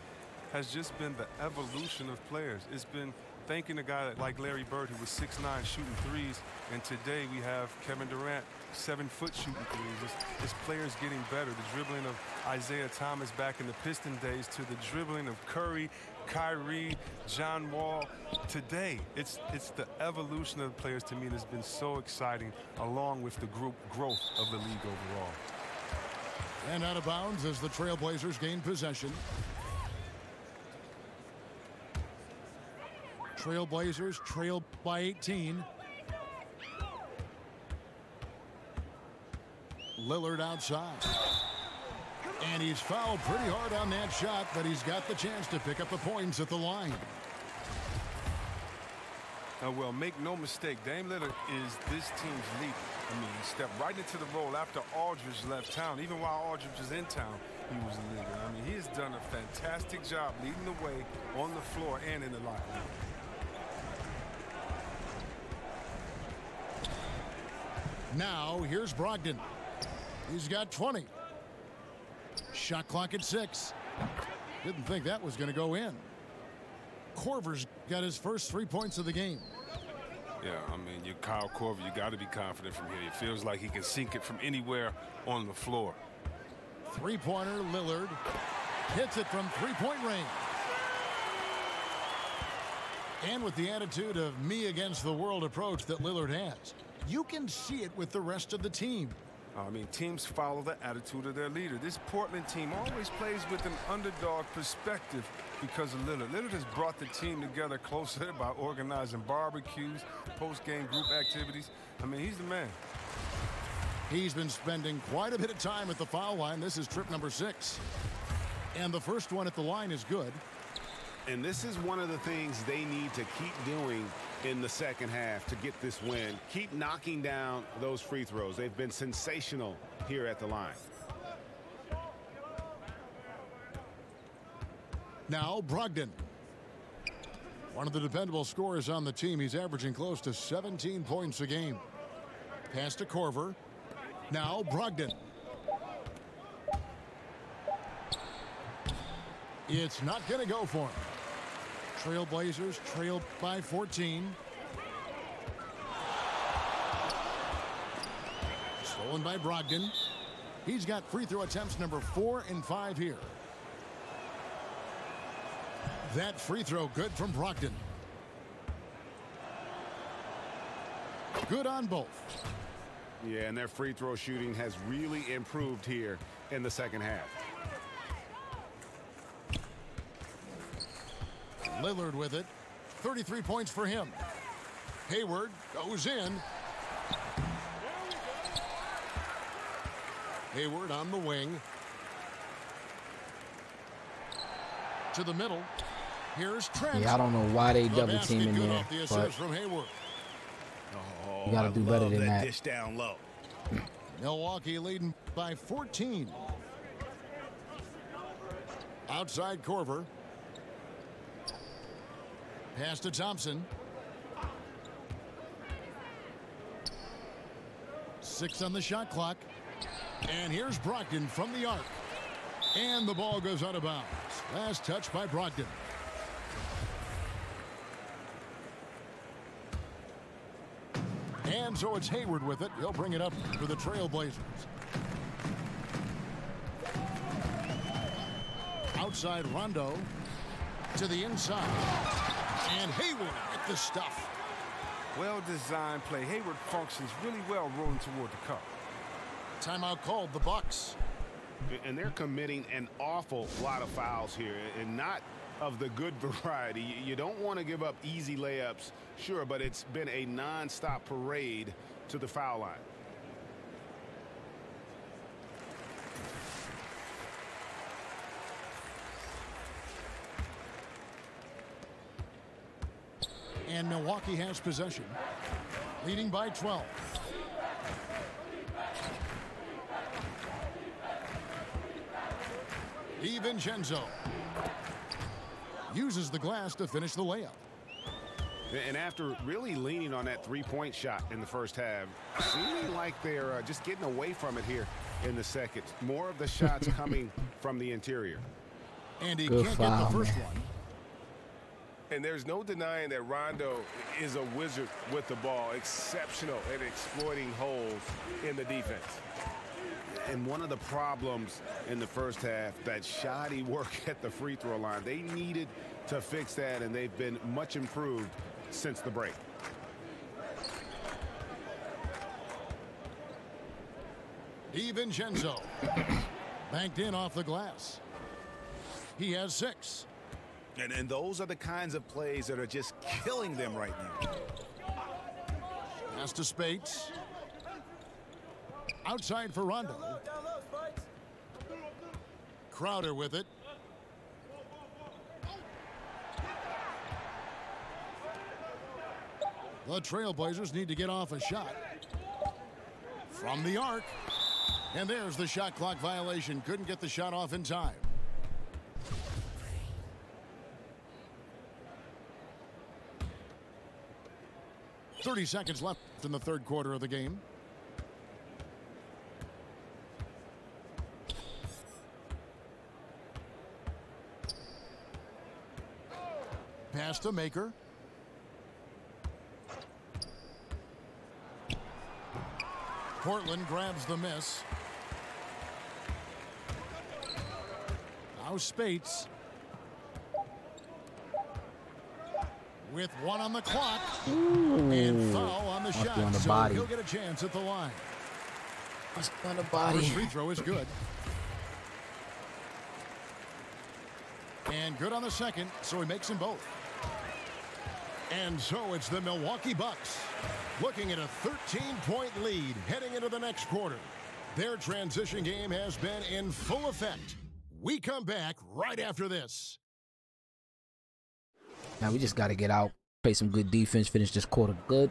has just been the evolution of players. It's been thanking a guy like Larry Bird, who was 6'9", shooting threes, and today we have Kevin Durant, 7-foot shooting threes. It's players getting better. The dribbling of Isaiah Thomas back in the Piston days to the dribbling of Curry, Kyrie, John Wall. Today, it's the evolution of the players to me that has been so exciting, along with the growth of the league overall. And out of bounds as the Trailblazers gain possession. Trailblazers trail by 18. Lillard outside. And he's fouled pretty hard on that shot, but he's got the chance to pick up the points at the line. Well, make no mistake, Dame Lillard is this team's leader. I mean, he stepped right into the role after Aldridge left town. Even while Aldridge was in town, he was a leader. I mean, he has done a fantastic job leading the way on the floor and in the locker room. Now, here's Brogdon. He's got 20. Shot clock at 6. Didn't think that was going to go in. Korver's got his first 3 points of the game. Yeah, I mean, you're Kyle Korver. You got to be confident from here. It feels like he can sink it from anywhere on the floor. Three-pointer, Lillard. Hits it from three-point range. And with the attitude of me against the world approach that Lillard has, you can see it with the rest of the team. I mean, teams follow the attitude of their leader. This Portland team always plays with an underdog perspective because of Lillard. Lillard has brought the team together closer by organizing barbecues, post-game group activities. I mean, he's the man. He's been spending quite a bit of time at the foul line. This is trip number 6. And the first one at the line is good. And this is one of the things they need to keep doing in the second half to get this win. Keep knocking down those free throws. They've been sensational here at the line. Now Brogdon. One of the dependable scorers on the team. He's averaging close to 17 points a game. Pass to Korver. Now Brogdon. It's not going to go for him. Trailblazers trail by 14. Stolen by Brogdon. He's got free throw attempts number 4 and 5 here. That free throw good from Brogdon. Good on both. Yeah, and their free throw shooting has really improved here in the second half. Lillard with it. 33 points for him. Hayward goes in. Hayward on the wing. To the middle. Here's Trent. Yeah, I don't know why they double team in there. The assist from Hayward. You got to do better than that. Dish down low. Milwaukee leading by 14. Outside Corver. Pass to Thompson. 6 on the shot clock. And here's Brogdon from the arc. And the ball goes out of bounds. Last touch by Brogdon. And so it's Hayward with it. He'll bring it up for the Trailblazers. Outside Rondo to the inside. And Hayward with the stuff. Well-designed play. Hayward functions really well rolling toward the cup. Timeout called, the Bucks. And they're committing an awful lot of fouls here, and not of the good variety. You don't want to give up easy layups, sure, but it's been a non-stop parade to the foul line. And Milwaukee has possession, leading by 12. DiVincenzo uses the glass to finish the layup. And after really leaning on that three-point shot in the first half, seeming like they're just getting away from it here in the second. More of the shots coming from the interior. And he can't get the first one. And there's no denying that Rondo is a wizard with the ball, exceptional at exploiting holes in the defense. And one of the problems in the first half, that shoddy work at the free throw line. They needed to fix that, and they've been much improved since the break. DiVincenzo banked in off the glass. He has 6. And those are the kinds of plays that are just killing them right now. Pass to Spates. Outside for Rondo. Crowder with it. The Trailblazers need to get off a shot. From the arc. And there's the shot clock violation. Couldn't get the shot off in time. .30 seconds left in the third quarter of the game. Pass to Maker. Portland grabs the miss. Now Spates. With 1 on the clock. And foul on the shot. On the so body. He'll get a chance at the line. Must be on the body. First free throw is good. And good on the second, so he makes them both. And so it's the Milwaukee Bucks looking at a 13-point lead heading into the next quarter. Their transition game has been in full effect. We come back right after this. Now we just got to get out, play some good defense, finish this quarter good.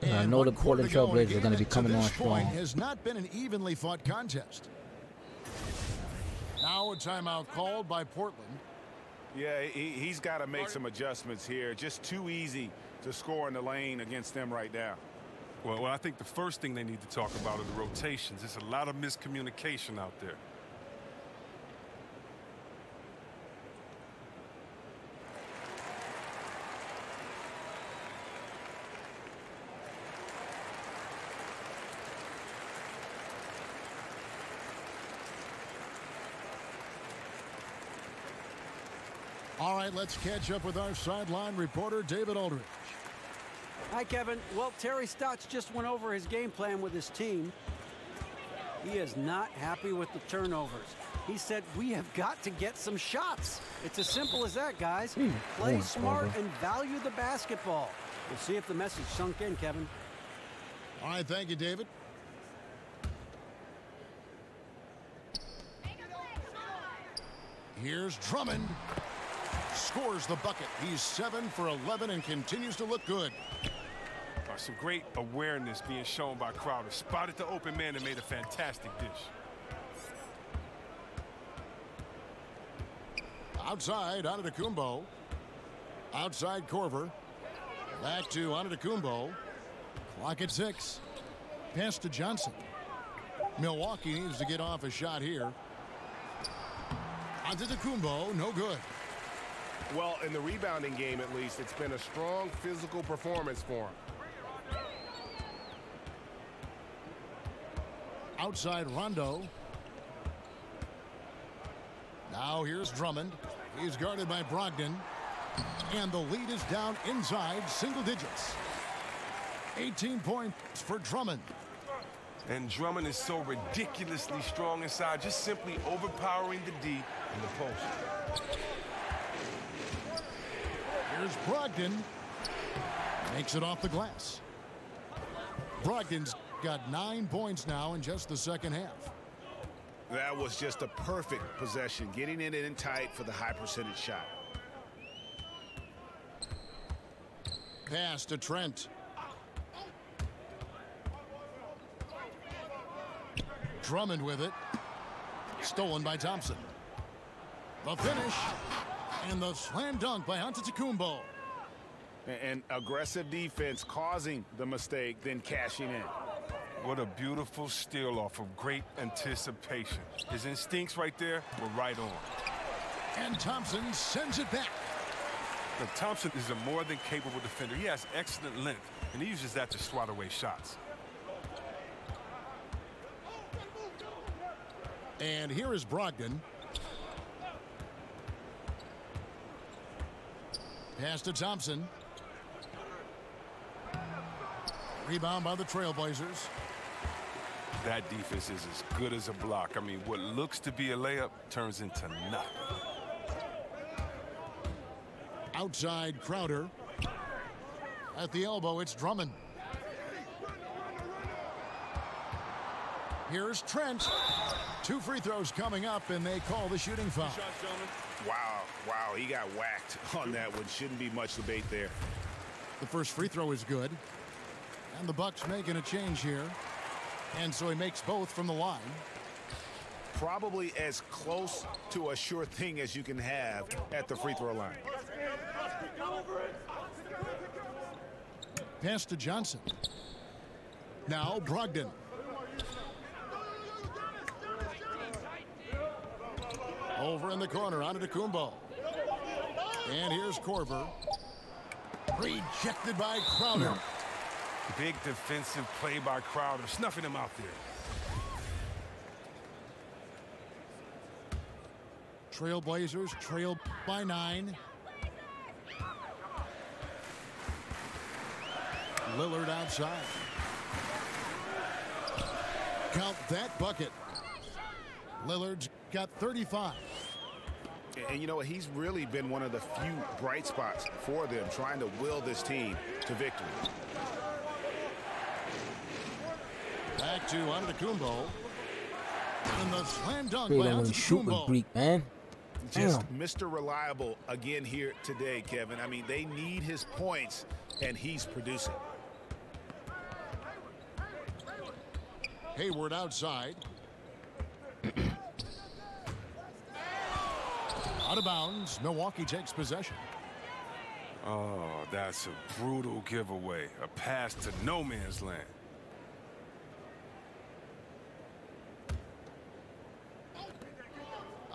And I know the Portland Trailblazers are going to be coming on strong. Has not been an evenly fought contest. Now a timeout called by Portland. Yeah, he's got to make some adjustments here. Just too easy to score in the lane against them right now. Well, I think the first thing they need to talk about are the rotations. There's a lot of miscommunication out there. All right, let's catch up with our sideline reporter, David Aldridge. Hi, Kevin. Well, Terry Stotts just went over his game plan with his team. He is not happy with the turnovers. He said, we have got to get some shots. It's as simple as that, guys. Play smart and value the basketball. We'll see if the message sunk in, Kevin. All right, thank you, David. Here's Drummond. Scores the bucket. He's 7 for 11 and continues to look good. Some great awareness being shown by Crowder. Spotted the open man and made a fantastic dish. Outside, Antetokounmpo. Outside, Korver. Back to Antetokounmpo. Clock at 6. Pass to Johnson. Milwaukee needs to get off a shot here. Antetokounmpo, no good. Well, in the rebounding game, at least, it's been a strong physical performance for him. Outside Rondo. Now here's Drummond. He's guarded by Brogdon. And the lead is down inside single digits. 18 points for Drummond. And Drummond is so ridiculously strong inside, just simply overpowering the D in the post. Here's Brogdon. Makes it off the glass. Brogdon's got 9 points now in just the second half. That was just a perfect possession, getting it in tight for the high percentage shot. Pass to Trent. Drummond with it. Stolen by Thompson. The finish. And the slam dunk by Antetokounmpo. And aggressive defense causing the mistake, then cashing in. What a beautiful steal off of great anticipation. His instincts right there were right on. And Thompson sends it back. Now, Thompson is a more than capable defender. He has excellent length, and he uses that to swat away shots. And here is Brogdon. Pass to Thompson. Rebound by the Trailblazers. That defense is as good as a block. I mean, what looks to be a layup turns into nothing. Outside Crowder. At the elbow, it's Drummond. Here's Trent. 2 free throws coming up, and they call the shooting foul. Wow, he got whacked on that one. Shouldn't be much debate there. The first free throw is good. And the Bucks making a change here. And so he makes both from the line. Probably as close to a sure thing as you can have at the free throw line. Pass to Johnson. Now Brogdon. Over in the corner, Antetokounmpo. And here's Korver. Rejected by Crowder. Big defensive play by Crowder, snuffing him out there. Trailblazers trail by 9. Lillard outside. Count that bucket. Lillard's got 35. And you know what? He's really been one of the few bright spots for them, trying to will this team to victory. Back to Antetokounmpo. And the slam dunk They by don't shoot with Antetokounmpo. Greek, man. Just Damn. Mr. Reliable again here today, Kevin. I mean, they need his points, and he's producing. Hayward outside. Out of bounds. Milwaukee takes possession. Oh, that's a brutal giveaway. A pass to no man's land.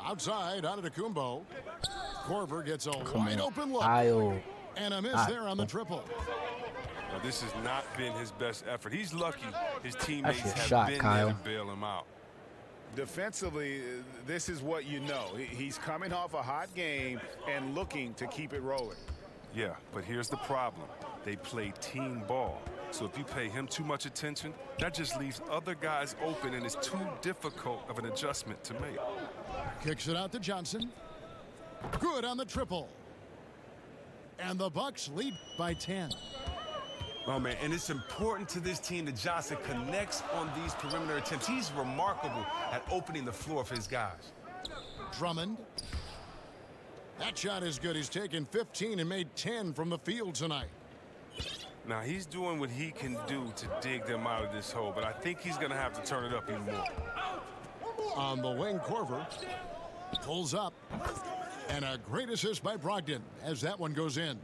Outside, Antetokounmpo. Korver gets a Come wide on, open look. Kyle. And a miss there on the triple. Now, this has not been his best effort. He's lucky his teammates That's your have shot, been Kyle. there to bail him out. Defensively, this is what you know. He's coming off a hot game and looking to keep it rolling. Yeah, but here's the problem. They play team ball. So if you pay him too much attention, that just leaves other guys open, and it's too difficult of an adjustment to make. Kicks it out to Johnson. Good on the triple. And the Bucks lead by 10. Oh, man, and it's important to this team that Johnson connects on these perimeter attempts. He's remarkable at opening the floor for his guys. Drummond. That shot is good. He's taken 15 and made 10 from the field tonight. Now, he's doing what he can do to dig them out of this hole, but I think he's going to have to turn it up even more. On the wing, Corver pulls up. And a great assist by Brogdon as that one goes in.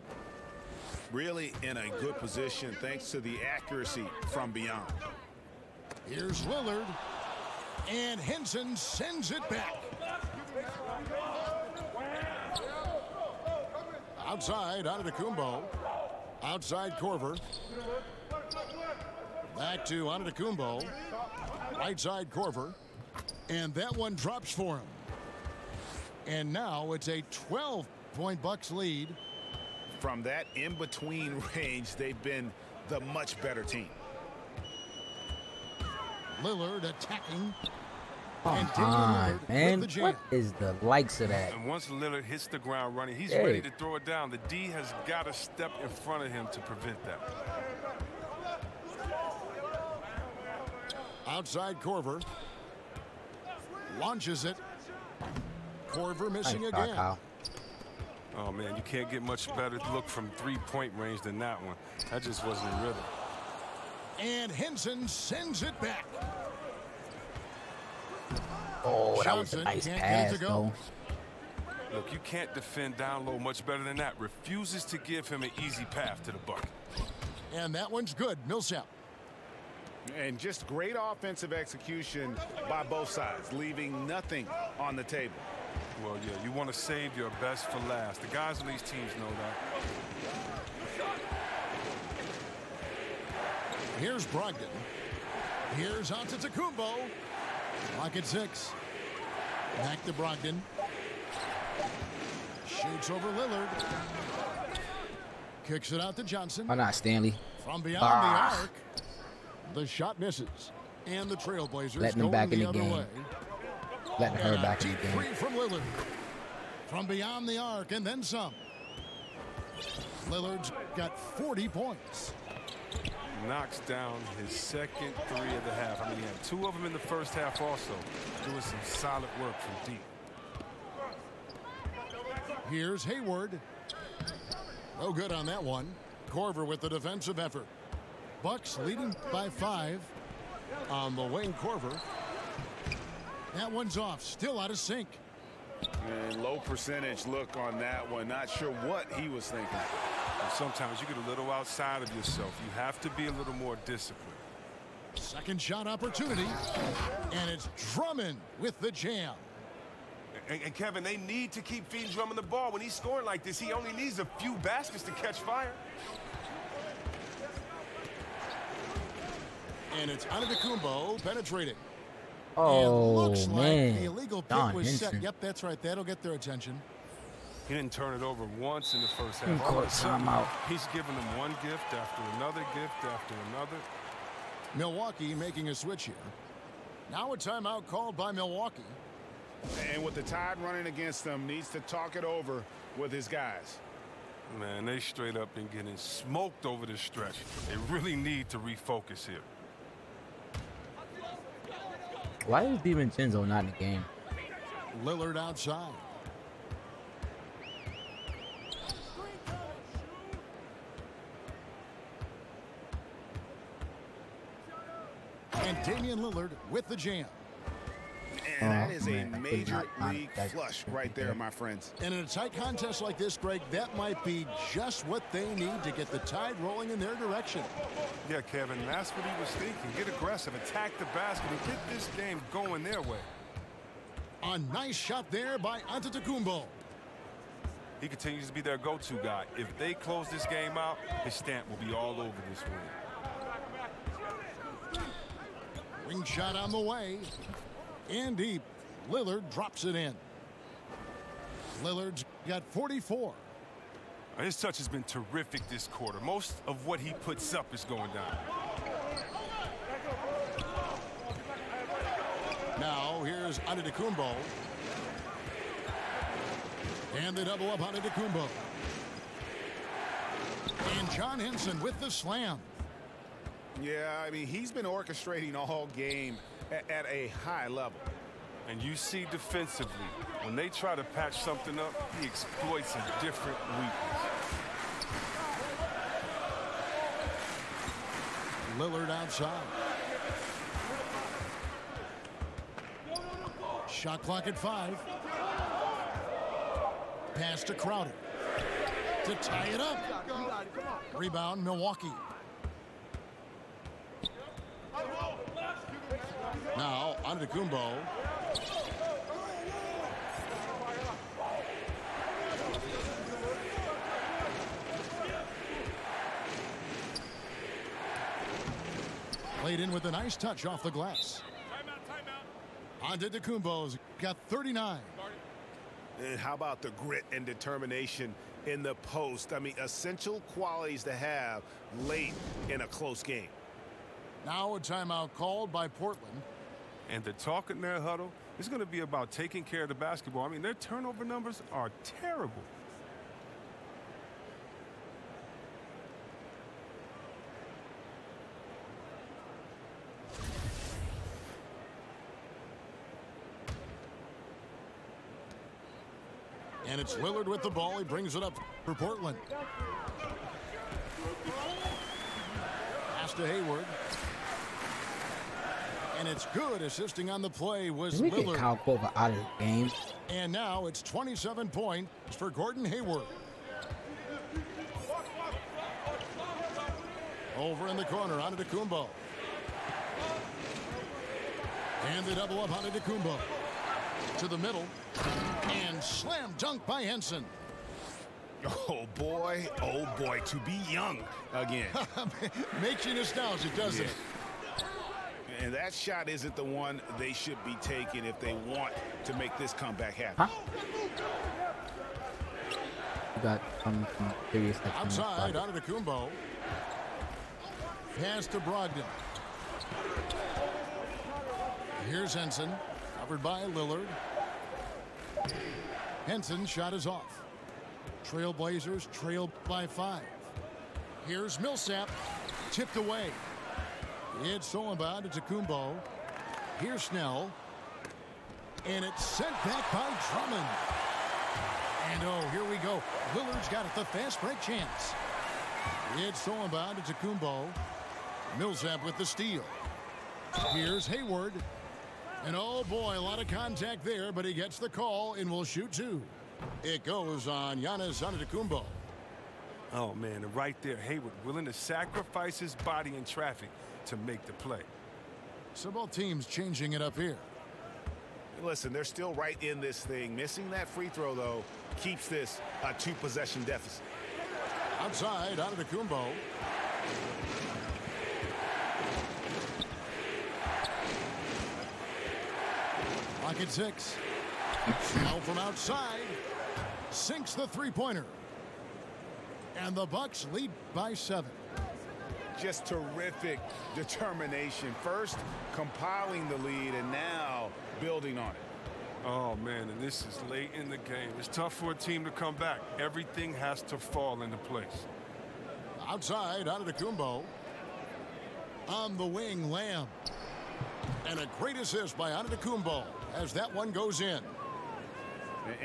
Really in a good position thanks to the accuracy from beyond. Here's Lillard. And Henson sends it back. Outside, Antetokounmpo. Outside, Corver. Back to Antetokounmpo. Right side, Corver. And that one drops for him. And now it's a 12-point Bucks lead. From that in-between range, they've been the much better team. Lillard attacking. Come on, man. What is the likes of that? And once Lillard hits the ground running, he's ready to throw it down. The D has got to step in front of him to prevent that. Outside, Corver. Launches it. Corver missing again. Oh, man, you can't get much better look from three-point range than that one. That just wasn't in rhythm. And Henson sends it back. Oh, that was a nice pass, though. Look, you can't defend down low much better than that. Refuses to give him an easy path to the bucket. And that one's good. Millsap. And just great offensive execution by both sides, leaving nothing on the table. Well, yeah, you want to save your best for last. The guys on these teams know that. Here's Brogdon. Here's Antetokounmpo. Lock at 6. Back to Brogdon. Shoots over Lillard. Kicks it out to Johnson. Why not, Stanley? From beyond the arc. The shot misses. And the Trailblazers letting them back in the game. Way. Letting her back in the game. Three from Lillard. From beyond the arc and then some. Lillard's got 40 points. Knocks down his second three of the half. I mean, he had 2 of them in the first half also. Doing some solid work from deep. Here's Hayward. No good on that one. Corver with the defensive effort. Bucks leading by 5. On the wing, Corver. That one's off. Still out of sync. And low percentage look on that one. Not sure what he was thinking. And sometimes you get a little outside of yourself. You have to be a little more disciplined. Second shot opportunity. And it's Drummond with the jam. And Kevin, they need to keep feeding Drummond the ball. When he's scoring like this, he only needs a few baskets to catch fire. And it's Antetokounmpo penetrating. Oh, looks man. Like the illegal pick Don was Henson. set. Yep, that's right. That'll get their attention. He didn't turn it over once in the first half. All of a sudden, he's giving them one gift after another gift after another. Milwaukee making a switch here. Now a timeout called by Milwaukee. And with the Tide running against them, needs to talk it over with his guys. Man, they straight up been getting smoked over this stretch. They really need to refocus here. Why is DiVincenzo not in the game? Lillard outside. And Damian Lillard with the jam. And that is a major league flush right there, my friends. And in a tight contest like this, Greg, that might be just what they need to get the Tide rolling in their direction. Yeah, Kevin, that's what he was thinking. Get aggressive, attack the basket, and get this game going their way. A nice shot there by Antetokounmpo. He continues to be their go-to guy. If they close this game out, his stamp will be all over this win. Ring shot on the way. And deep. Lillard drops it in. Lillard's got 44. His touch has been terrific this quarter. Most of what he puts up is going down. Now here's Antetokounmpo. And they double up Antetokounmpo. And John Henson with the slam. Yeah, I mean, he's been orchestrating all game at a high level. And you see defensively, when they try to patch something up, he exploits a different weakness. Lillard outside. Shot clock at 5. Pass to Crowder to tie it up. Rebound, Milwaukee. Now, Antetokounmpo. Played in with a nice touch off the glass. Antetokounmpo's got 39. And how about the grit and determination in the post? I mean, essential qualities to have late in a close game. Now a timeout called by Portland. And the talk in their huddle is going to be about taking care of the basketball. I mean, their turnover numbers are terrible. And it's Lillard with the ball. He brings it up for Portland. Pass to Hayward. And it's good. Assisting on the play was Did we get Lillard. Kyle Korver out of the game? And now it's 27 points for Gordon Hayward. Over in the corner, Antetokounmpo. And they double up Antetokounmpo. To the middle. And slam dunk by Henson. Oh boy, to be young again. Makes you nostalgic, doesn't it? And that shot isn't the one they should be taking if they want to make this comeback happen. Huh? You got some serious outside, Antetokounmpo. Pass to Brogdon. Here's Henson, covered by Lillard. Henson's shot is off. Trailblazers trail by 5. Here's Millsap, tipped away. It's Solenbad to Antetokounmpo. Here's Snell. And it's sent back by Drummond. And oh, here we go. Lillard's got it, the fast break chance. It's Solenbad to Antetokounmpo. Millsap with the steal. Here's Hayward. And oh boy, a lot of contact there, but he gets the call and will shoot 2. It goes on Giannis Antetokounmpo. Oh, man, and right there, Hayward willing to sacrifice his body in traffic to make the play. So both teams changing it up here. Listen, they're still right in this thing. Missing that free throw, though, keeps this a 2-possession deficit. Outside, Antetokounmpo. Lock at 6. Snell from outside. Sinks the three-pointer. And the Bucks lead by 7. Just terrific determination. First, compiling the lead, and now building on it. Oh, man, and this is late in the game. It's tough for a team to come back. Everything has to fall into place. Outside, Antetokounmpo. On the wing, Lamb. And a great assist by Antetokounmpo as that one goes in.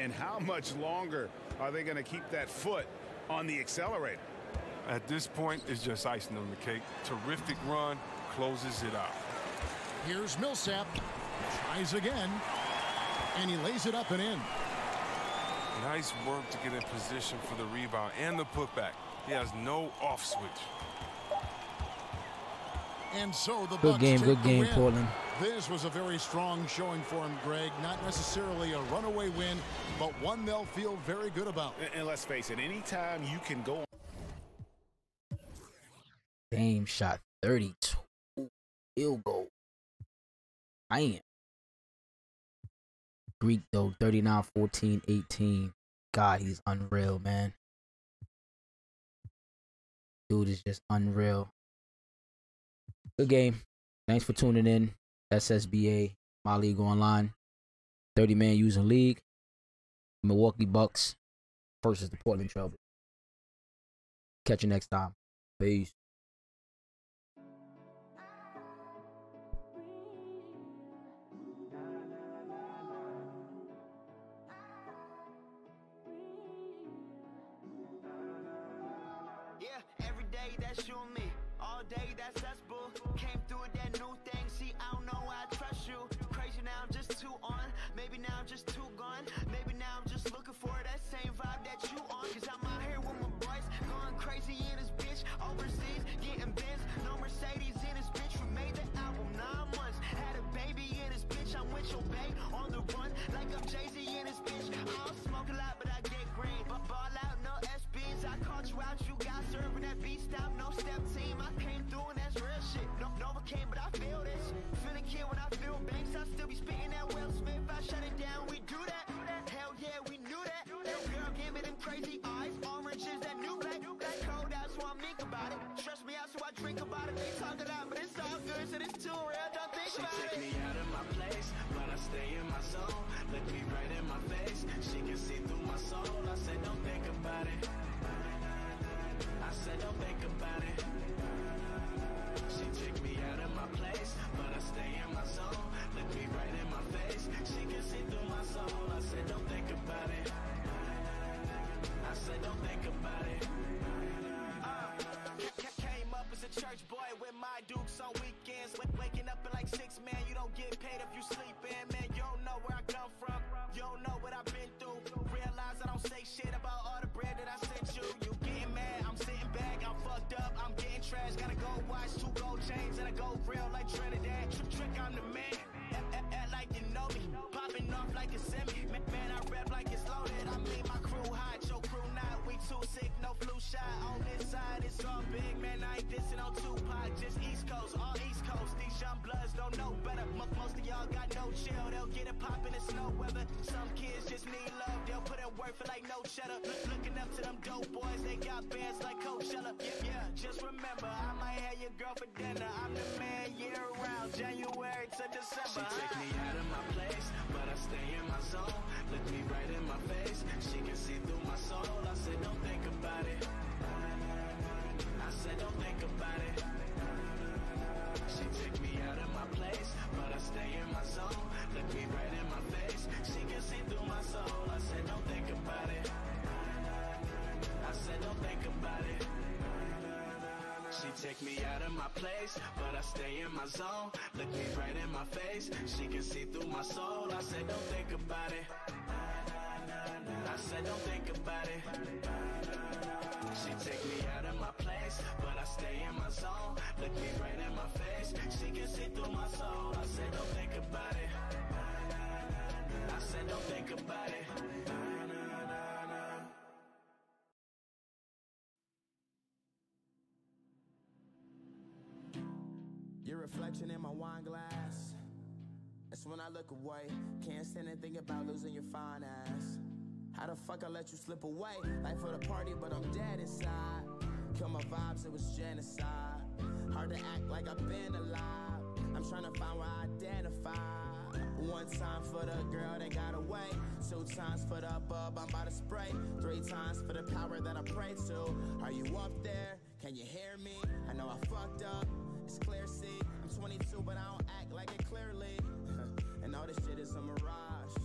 And how much longer are they going to keep that foot on the accelerator? At this point, it's just icing on the cake. Terrific run, closes it out. Here's Millsap. Tries again. And he lays it up and in. Nice work to get in position for the rebound and the putback. He has no off switch. And so the good Bucks good game, win. Portland. This was a very strong showing for him, Greg. Not necessarily a runaway win, but one they'll feel very good about. And let's face it, anytime you can go. Dame shot 32. Field goal. Man. Greek, though, 39, 14, 18. God, he's unreal, man. Dude is just unreal. Good game. Thanks for tuning in. SSBA, My League Online. 30-man using league. Milwaukee Bucks versus the Portland Trailblazers. Catch you next time. Peace. Yeah, every day that's you and me. All day, that's bull. Came through with that new thing, see, I don't know why I trust you. Crazy now, I'm just too on. Maybe now I'm just too gone. Maybe now I'm just looking for that same vibe that you on. Cause I'm out here with my boys, going crazy in this bitch. Overseas, getting Benz, no Mercedes in this bitch. We made the album 9 months, had a baby in this bitch. I'm with your babe, on the run, like I'm Jay-Z in this bitch. I don't smoke a lot, but I get green. But ball out, no SBs. I caught you out, you got serving that beat stop, no step team. I came through and that's real shit. No, Novocaine, but I feel this. Feel the kid when I feel banks. I still be spitting that Will Smith. I shut it down, we do that. Hell yeah, we knew that. That girl gave me them crazy eyes. Orange is that new black. Black cold out, so I'm think about it. Stress me out, so I drink about it. They talk it out, but it's all good, so it's too real. Don't think about it. She take me out of my place, but I stay in my zone. Look me right in my face. She can see through my soul. I said, don't think about it. I said, don't think about it. She took me out of my place, but I stay in my zone. Look me right in my face. She can see through my soul. I said, don't think about it. I said, don't think about it. Came up as a church boy with my dukes on weekends. Waking up at like 6, man, you don't get paid if you sleep in. Man, you don't know where I come from. You don't know what I've been through. Realize I don't say shit about all the bread that I sent you. You getting mad, I'm sitting back, I'm fucked up, I'm getting trash. Gotta go watch 2 gold chains and I go real like Trinidad. Trick, I'm the man. Act like you know me. Popping off like a semi. Man, I rap like it's loaded. I mean, my crew hot, your crew not. We too sick, no flu shot. On this side, it's all big. Man, I ain't dissing on Tupac. Just East Coast, all East Coast. These young bloods don't know better. Most of y'all got no chill. They'll get it poppin' in snow weather. Some kids just need love. They'll put in work for like no cheddar. Looking up to them dope boys. They got bands like Coachella. Yeah, just remember, I might have your girl for dinner. I'm the man year round, January to December. She take me out of my place, but I stay in my zone. Look me right in my face. She can see through my soul. I said, don't think about it. I said, don't think about it. She took me out of my place, but I stay in my zone. Look me right in my face. She can see through my soul. I said, don't think about it. I said, don't think about it. She take me out of my place, but I stay in my zone. Look me right in my face. She can see through my soul. I said, don't think about it. I said, don't think about it. She take me out of my place, but I stay in my zone. Look me right in my face. She can see through my soul. I said, don't think about it. I said, don't think about it. Your reflection in my wine glass. That's when I look away. Can't stand and think about losing your fine ass. How the fuck I let you slip away? Life for the party, but I'm dead inside. Kill my vibes, it was genocide. Hard to act like I've been alive. I'm trying to find where I identify. 1 time for the girl that got away. 2 times for the bub I'm about to spray. 3 times for the power that I pray to. Are you up there? Can you hear me? I know I fucked up. It's clear, see. I'm 22, but I don't act like it clearly. And all this shit is a mirage.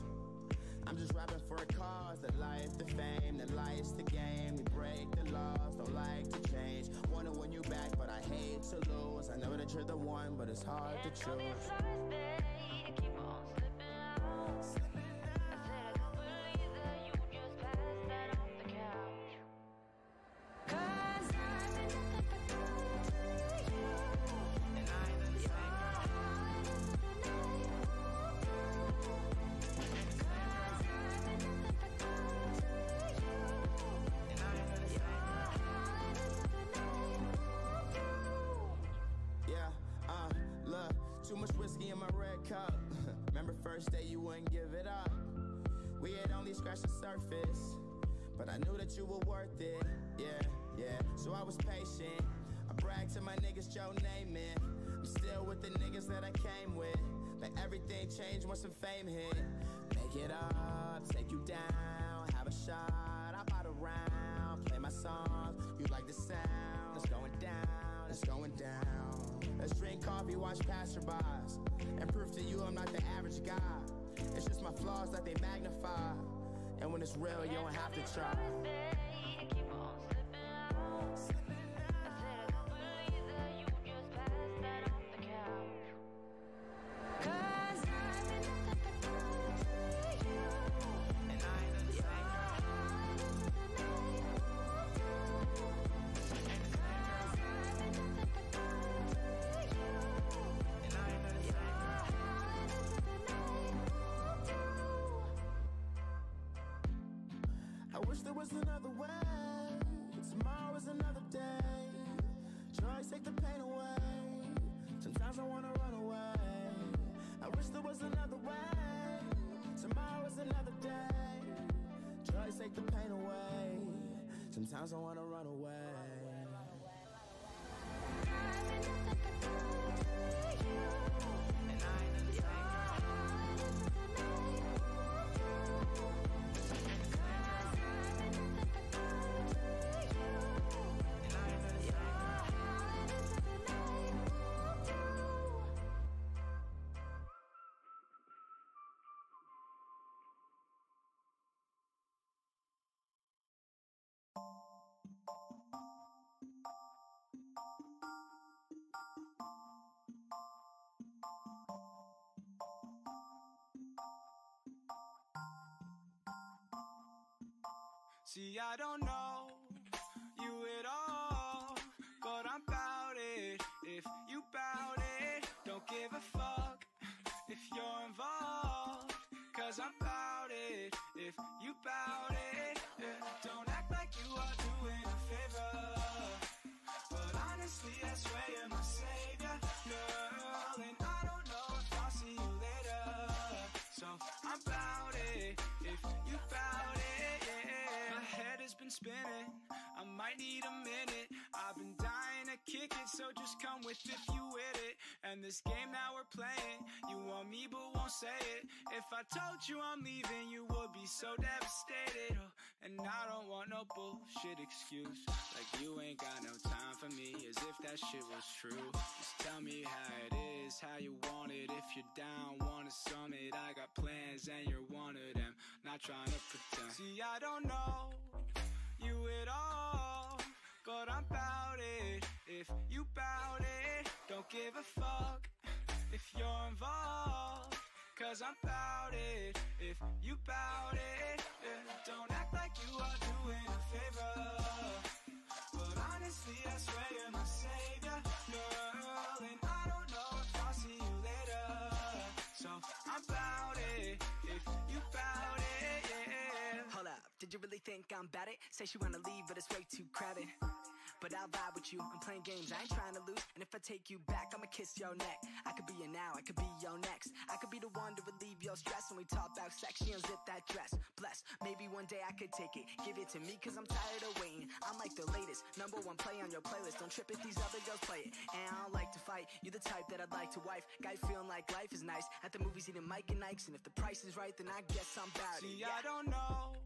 I'm just rapping for a cause. The life, the fame, the lights, the game. We break the laws, don't like to change. Wanna win you back, but I hate to lose. I know that you're the one, but it's hard to choose. Too much whiskey in my red cup. Remember first day you wouldn't give it up. We had only scratched the surface, but I knew that you were worth it. Yeah, so I was patient. I bragged to my niggas, Joe name it. I'm still with the niggas that I came with. But everything changed once some fame hit. Make it up, take you down, have a shot, I bought a round, play my songs, you like the sound. It's going down, it's going down. Let's drink coffee, watch passerbys, and prove to you I'm not the average guy. It's just my flaws that they magnify, and when it's real, you don't have to try. Sometimes I wanna run away. See, I don't know you at all, but I'm bout it. If you bout it, don't give a fuck if you're involved, cause I'm bout it. If you bout it, yeah. Don't act like you are doing a favor, but honestly, I swear you're my savior, girl. And I don't know if I'll see you later, so I'm bout it. If you bout it, yeah. My head has been spinning, I might need a minute. I've been dying to kick it, so just come with if you with it. And this game that we're playing, you want me but won't say it. If I told you I'm leaving, you would be so devastated. Oh, and I don't want no bullshit excuse, like you ain't got no time for me, as if that shit was true. Just tell me how it is, how you want it. If you're down, want a summit, I got plans and you're one of them. Not trying to pretend. See, I don't know you at all, but I'm bout it. If you bout it, don't give a fuck if you're involved, cause I'm bout it. If you bout it, yeah. Don't act like you are doing a favor, but honestly, I swear you're my savior, girl. And I don't know if I'll see you later, so I'm bout it. If you bout it, yeah. Hold up, did you really think I'm bad it? Say she wanna leave, but it's way too crowded. But I'll vibe with you, I'm playing games, I ain't trying to lose. And if I take you back, I'ma kiss your neck. I could be your now, I could be your next. I could be the one to relieve your stress. When we talk about sex, she unzip that dress. Bless, maybe one day I could take it. Give it to me, cause I'm tired of waiting. I'm like the latest, #1 play on your playlist. Don't trip if these other girls play it. And I don't like to fight, you're the type that I'd like to wife. Guy feeling like life is nice, at the movies eating Mike and Ike's. And if the price is right, then I guess I'm bout it. See, I don't know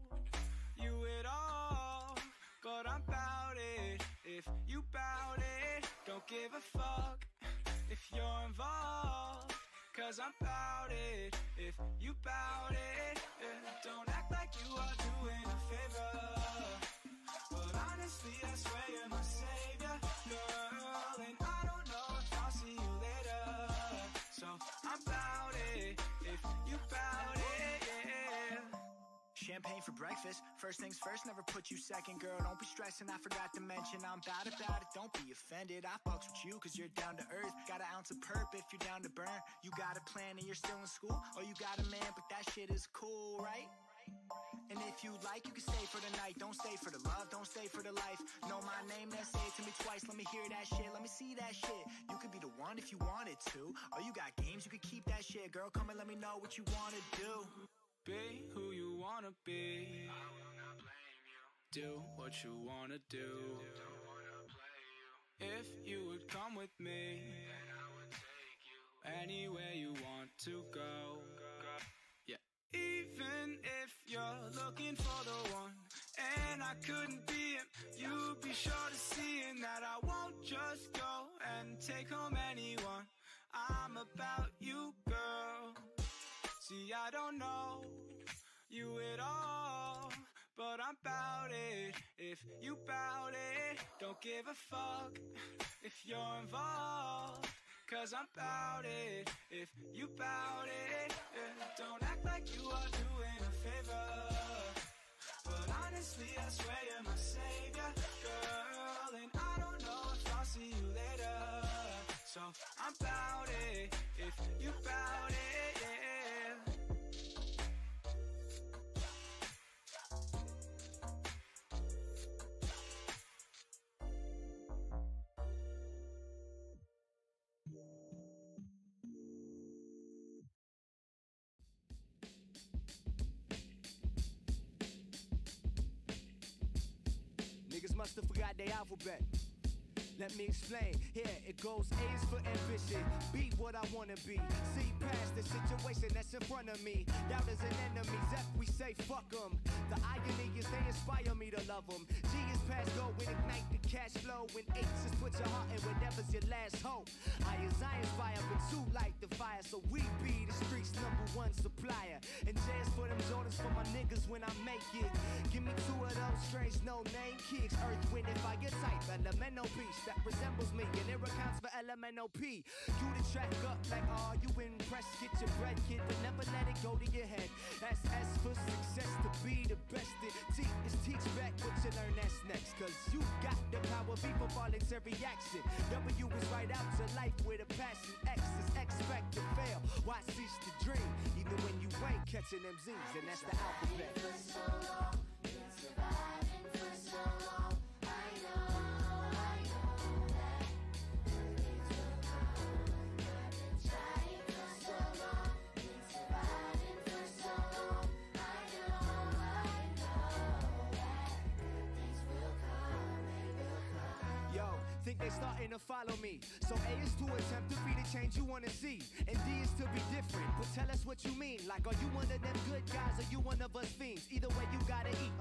you at all, but I'm bout it. If you bout it, don't give a fuck if you're involved, cause I'm bout it. If you bout it, yeah. Don't act like you are doing a favor, but honestly, I swear you're my savior, girl. And I don't know if I'll see you later, so I'm bout it. If you bout it, yeah. Champagne for breakfast, first things first, never put you second. Girl, don't be stressing, I forgot to mention I'm bout it, don't be offended. I fucks with you cause you're down to earth. Got an ounce of perp if you're down to burn. You got a plan and you're still in school, or you got a man, but that shit is cool, right? And if you like, you can stay for the night. Don't stay for the love, don't stay for the life. Know my name, then say it to me twice. Let me hear that shit, let me see that shit. You could be the one if you wanted to, or you got games, you could keep that shit. Girl, come and let me know what you wanna do. Be who you wanna be. I will not blame you. Do what you wanna do. Don't wanna play you. If you would come with me, then I would take you anywhere you want to go. Yeah. Even if you're looking for the one, and I couldn't be him, you'd be sure to see that I won't just go and take home anyone. I'm about you, girl. See, I don't know you at all, but I'm bout it. If you bout it, don't give a fuck if you're involved, cause I'm bout it. If you bout it, yeah. Don't act like you are doing a favor, but honestly, I swear you're my savior, girl. And I don't know if I'll see you later, so I'm bout it. If you bout it, yeah. must have forgot their alphabet. Let me explain. Here it goes. A is for ambition. Be what I wanna be. See past the situation that's in front of me. Doubt is an enemy. F, we say fuck 'em. The irony is they inspire me to love 'em. G is past go when ignite the cash flow. When H is put your heart in whatever's your last hope. I inspire, but two light the fire. So we be the streets' #1 supplier. And J is for them Jordans for my niggas when I make it. Give me 2 of those strange no-name kicks. Earth, wind, and fire type. Elemental beast that resembles me, and it accounts for LMNOP. You the track up like, oh, you impressed, get your bread, kid, but never let it go to your head. That's S for success, to be the best. T is teach back what you learn, that's next. Cause you got the power, V for voluntary action. W is right out to life with a passion. X is expect to fail, why cease to dream? Even when you ain't catching them Z's, and that's the alphabet. For so long, been surviving for so long. I know that good days will come. I've been trying for so long, been surviving for so long. I know that good days will come, they will come. Yo, think they starting to follow me. So A is to attempt to be the change you wanna see, and D is to be different. But tell us what you mean. Like, are you one of them good guys, or you one of us fiends? Either way, you gotta eat.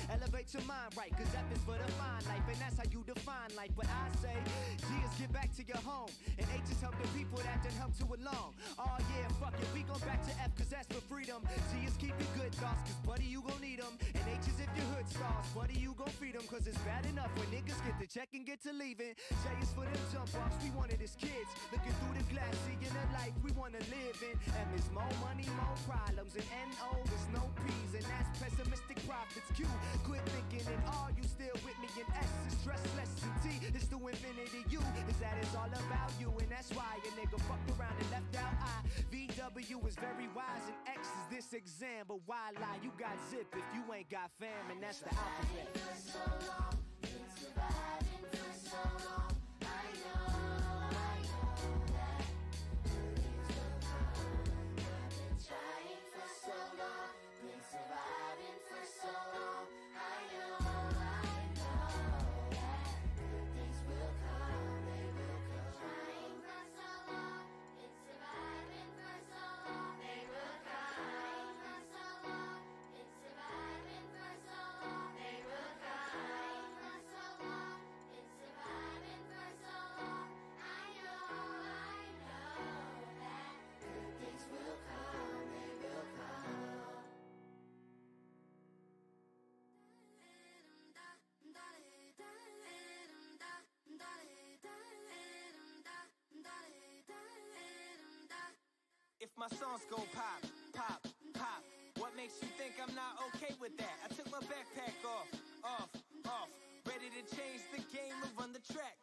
Elevate your mind, right? Cause F is for the fine life, and that's how you define life. But I say G is get back to your home, and H is help the people that done help to along. Oh yeah, fuck it, we go back to F, cause that's for freedom. G is keep your good thoughts, cause buddy, you gon' need them. And H is if your hood stars, buddy, you gon' feed them. Cause it's bad enough when niggas get the check and get to leaving. J is for them jump offs, we wanted as kids. Looking through the glass, seeing the life we wanna live in. M is more money, more problems, and N-O is no P's, and that's pessimistic profits. Q, quit thinking, and R, you still with me, and S is stress less than T, it's the infinity. U is that it's all about you, and that's why a nigga fucked around and left out I. VW is very wise, and X is this exam, but why lie? You got zip if you ain't got fam, and that's the alphabet. For so long, been surviving for so long. I know that good days will come. I've been trying for so long, been surviving for so long. I know that good days will come, they will come. Trying for so long, been surviving for so long. They will come. Trying for so long, been surviving for so long. They will come. Trying for so long, been surviving for so long. I know that good days will come, they will come. If my songs go pop, pop, pop, what makes you think I'm not okay with that? I took my backpack off, ready to change the game and run the track.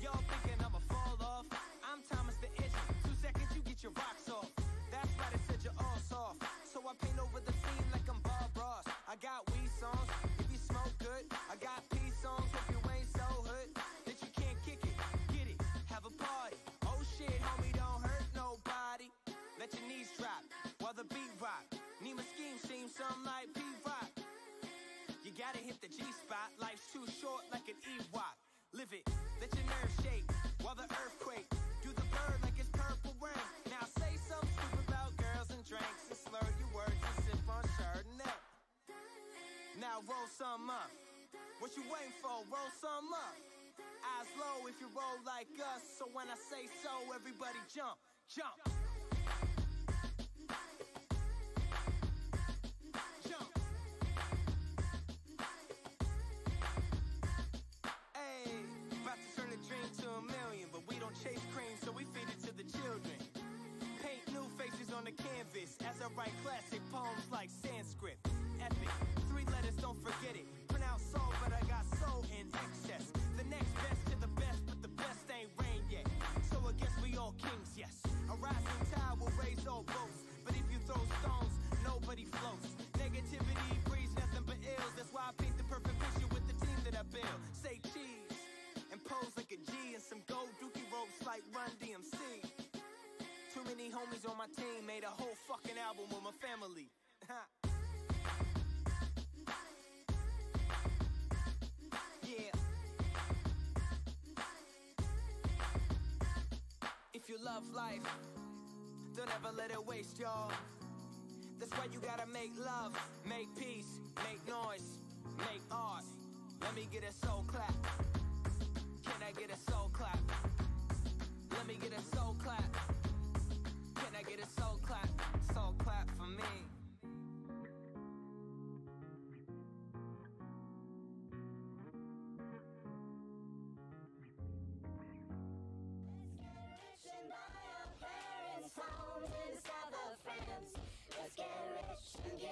Y'all thinking I'ma fall off? I'm Thomas the Edge. 2 seconds, you get your rocks off. That's why they said you're all soft. So I paint over the scene like I'm Bob Ross. I got weed songs, if you smoke good. I got peace songs, if you ain't so hood that you can't kick it, get it, have a party. Oh shit, homie, don't hurt nobody. Let your knees drop while the beat rock. Need my scheme seems something like P-Rock. You gotta hit the G-spot, life's too short like an Ewok. Live it, let your nerves shake while the earthquake. Do the bird like it's purple rain. Now say something stupid about girls and drinks, and slur your words and sip on Chardonnay. Now roll some up. What you waiting for? Roll some up. Eyes low if you roll like us. So when I say so, everybody jump, jump. Jump. Hey, about to turn a dream to a million, but we don't chase cream, so we feed it to the children. Paint new faces on the canvas as I write classic poems like Sanskrit. Epic, 3 letters, don't forget it. Pronounce soul, but I got soul in excess. The next best to the best, but the best ain't rain yet. So I guess we all kings, yes. A rising tide will raise all boats, but if you throw stones, nobody floats. Negativity breeds nothing but ills. That's why I paint the perfect picture with the team that I build. Say cheese and pose like a G and some gold dookie ropes like Run DMC. Too many homies on my team made a whole fucking album with my family. Yeah. love life. Don't ever let it waste, y'all. That's why you gotta make love, make peace, make noise, make art. Let me get a soul clap. Can I get a soul clap? Let me get a soul clap. Can I get a soul clap? Soul clap for me. Let's get rich and give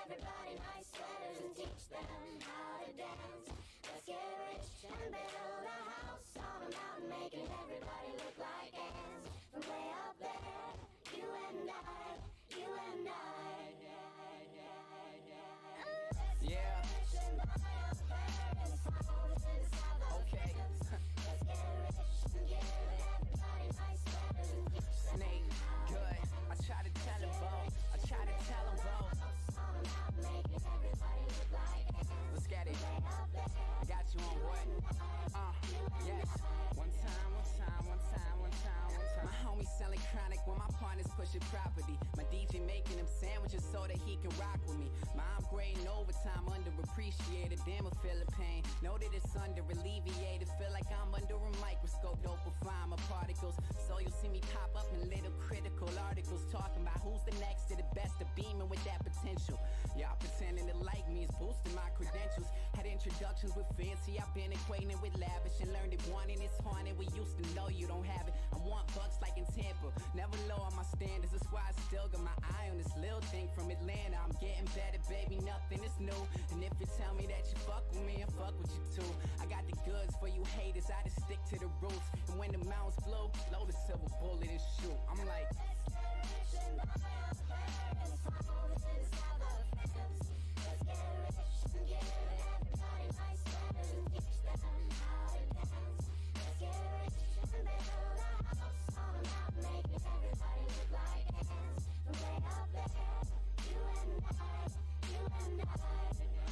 everybody nice sweaters and teach them how to dance. Let's get rich and build a house on a mountain, making everybody look like ants. From way up there, you and I, you and I. Yeah. Rich and buy our parents' homes in the south of France. Let's get rich and give everybody nice sweaters and teach them. Snake, good. I try to tell him both. I try to tell him both. Let's get it. I got you on what? Yes. One time. My homie selling chronic when my partner's pushing property. My DJ making him sandwiches so that he can rock with me. Mom grading overtime, underappreciated. Damn, I feel the pain. Know that it's under alleviated. Feel like I'm under a microscope. Dopify my particles. So you'll see me pop up in little critical articles talking about who's the next to the best of beaming with that potential. Y'all pretending to like me is boosting my credentials. Had introductions with fancy, I've been acquainted with lavish and learned that wanting is haunted. We used to know you don't have it. I want bucks like in Tampa, never lower my standards. That's why I still got my eye on this little thing from Atlanta. I'm getting better, baby, nothing is new. And if you tell me that you fuck with me, I fuck with you too. I got the goods for you haters, I just stick to the roots. And when the mountains blow, load a silver bullet and shoot. I'm like,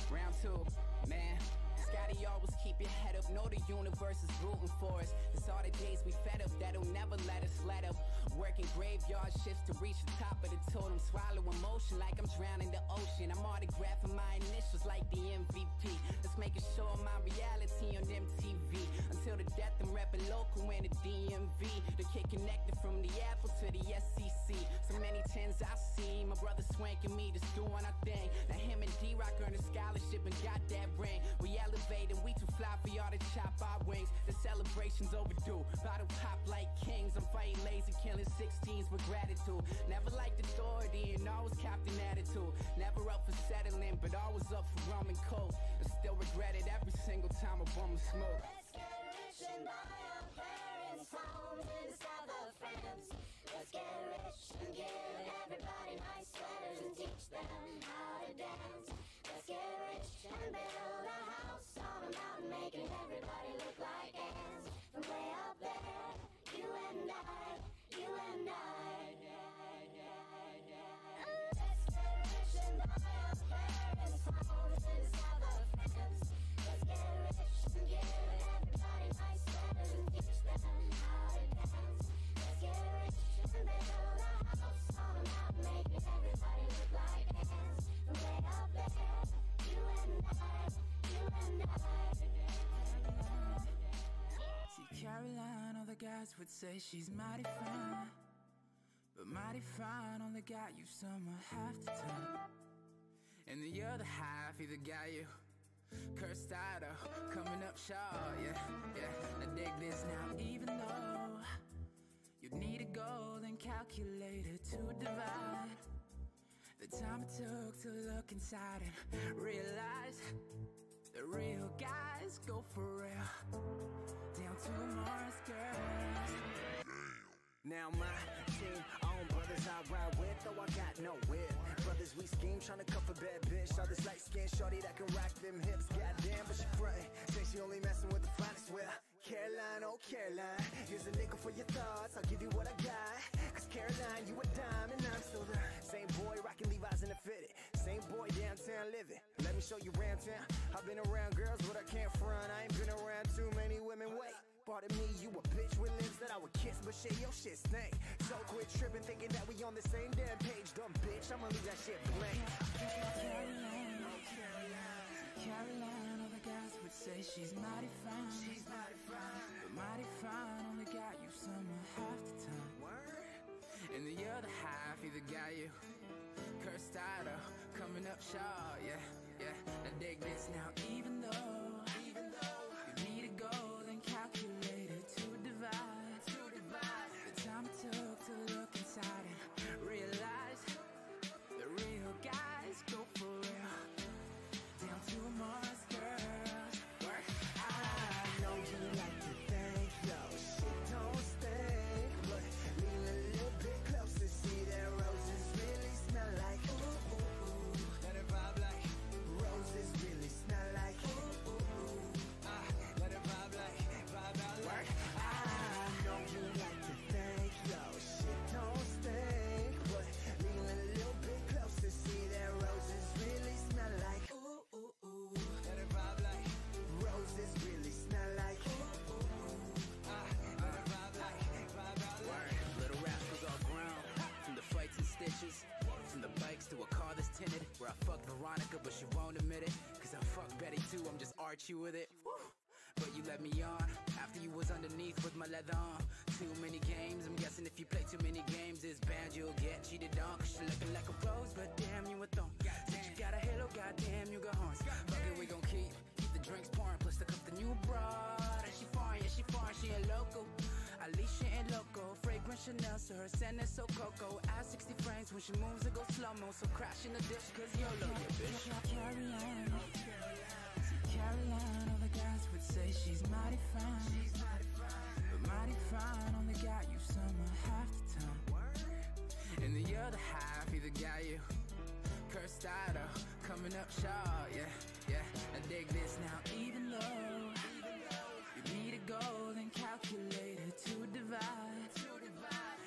round two, man. Scotty always keep your head up. Know the universe is rooting for us. It's all the days we fed up that'll never let us let up. Working graveyard shifts to reach the top of the totem. Swallow emotion like I'm drowning the ocean. I'm autographing my initials like the MVP. Let's make it show my reality on MTV. Until the death I'm repping local in the DMV. The kid connected from the Apple to the SEC. So many tens I see. My brother swanking me, just doing our thing. Now him and D-Rock earned a scholarship and got that ring. We elevated, we too fly for y'all to chop our wings. The celebration's overdue. Bottle pop like kings. I'm fighting lazy, killing 16s with gratitude. Never liked authority and always capped an attitude. Never up for settling, but always up for rum and coke. And still regret it every single time I bum a smoke. Let's get rich and buy our parents' homes in the south of France. Let's get rich and give everybody nice sweaters and teach them how to dance. Let's get rich and build a house on a mountain, making everybody look like ants. From way up there, you and I, you and I. Let's get rich and buy our parents' homes in the south of France. Let's get rich and give everybody nice sweaters and teach them how to dance. Let's get rich and build a house on a mountain, making everybody look like ants. From way up there, you and I, you and I. See, Caroline, all the guys would say she's mighty fine, but mighty fine only got you somewhere half the time. And the other half either got you cursed out or coming up short. Yeah, I dig this now. Even though you'd need a golden calculator to divide the time it took to look inside and realize the real guys go for real. Down to Mars, girls. Now my team own brothers I ride with, though I got no whip. Brothers we scheme, tryna cuff a bad bitch. All this light skin shorty that can rock them hips. Goddamn, but she frontin', say she only messing with the finest. Well, Caroline, oh Caroline, here's a nickel for your thoughts, I'll give you what I got. Cause Caroline, you a dime and I'm still the same boy rocking Levi's in the fitted. Same boy downtown living. Let me show you round town. I've been around girls, but I can't front. I ain't been around too many women. Wait, part of me. You a bitch with lips that I would kiss, but shit, your shit stink. So quit tripping, thinking that we on the same damn page. Dumb bitch, I'ma leave that shit blank. Caroline, all the guys would say she's mighty fine. But mighty fine only got you somewhere half the time. And the other half either got you cursed out or coming up short. Yeah, yeah. I dig this now, even though you need a goal and calculated to divide the time it took to look inside and realize the real guys go for real. Down to a Mars, girls. Work. I know you like to think your shit don't stink, but lean a little bit closer, see that roses really smell like. Ooh, ooh, ooh. Let it vibe like roses really smell like. Ooh, ooh, ooh. Let it vibe like work. I know you like to think your shit don't stink, but lean a little bit closer, see that roses really smell like. Ooh, ooh, ooh. Let it vibe like roses really smell like. Ooh, ooh, ooh. Let it vibe like Word. Little rascals all ground. From the fights and stitches, from the bikes to a car that's tinted. Where I fucked Veronica, but she won't admit it. Cause I fucked Betty too, I'm just Archie with it. Woo. But you let me on after you was underneath with my leather on. Too many games, I'm guessing if you play too many games, it's bad you'll get cheated on. Cause you're looking like a rose, but damn you a thorn. Since you got a halo, goddamn you got horns. Fuck it, we gon' keep the drinks pouring. Plus the cup the new broad. And she foreign, yeah she foreign, she ain't local. Alicia ain't loco, fragrant Chanel, so her scent is so cocoa. Add 60 frames when she moves, it go slow-mo. So crash in the ditch, cause YOLO, yeah bitch. Caroline, all the guys would say she's mighty fine. But mighty fine only got you somewhere half the time. And the other half either got you cursed out or coming up short. Yeah, yeah. I dig this now, even though you need a goal and calculated to divide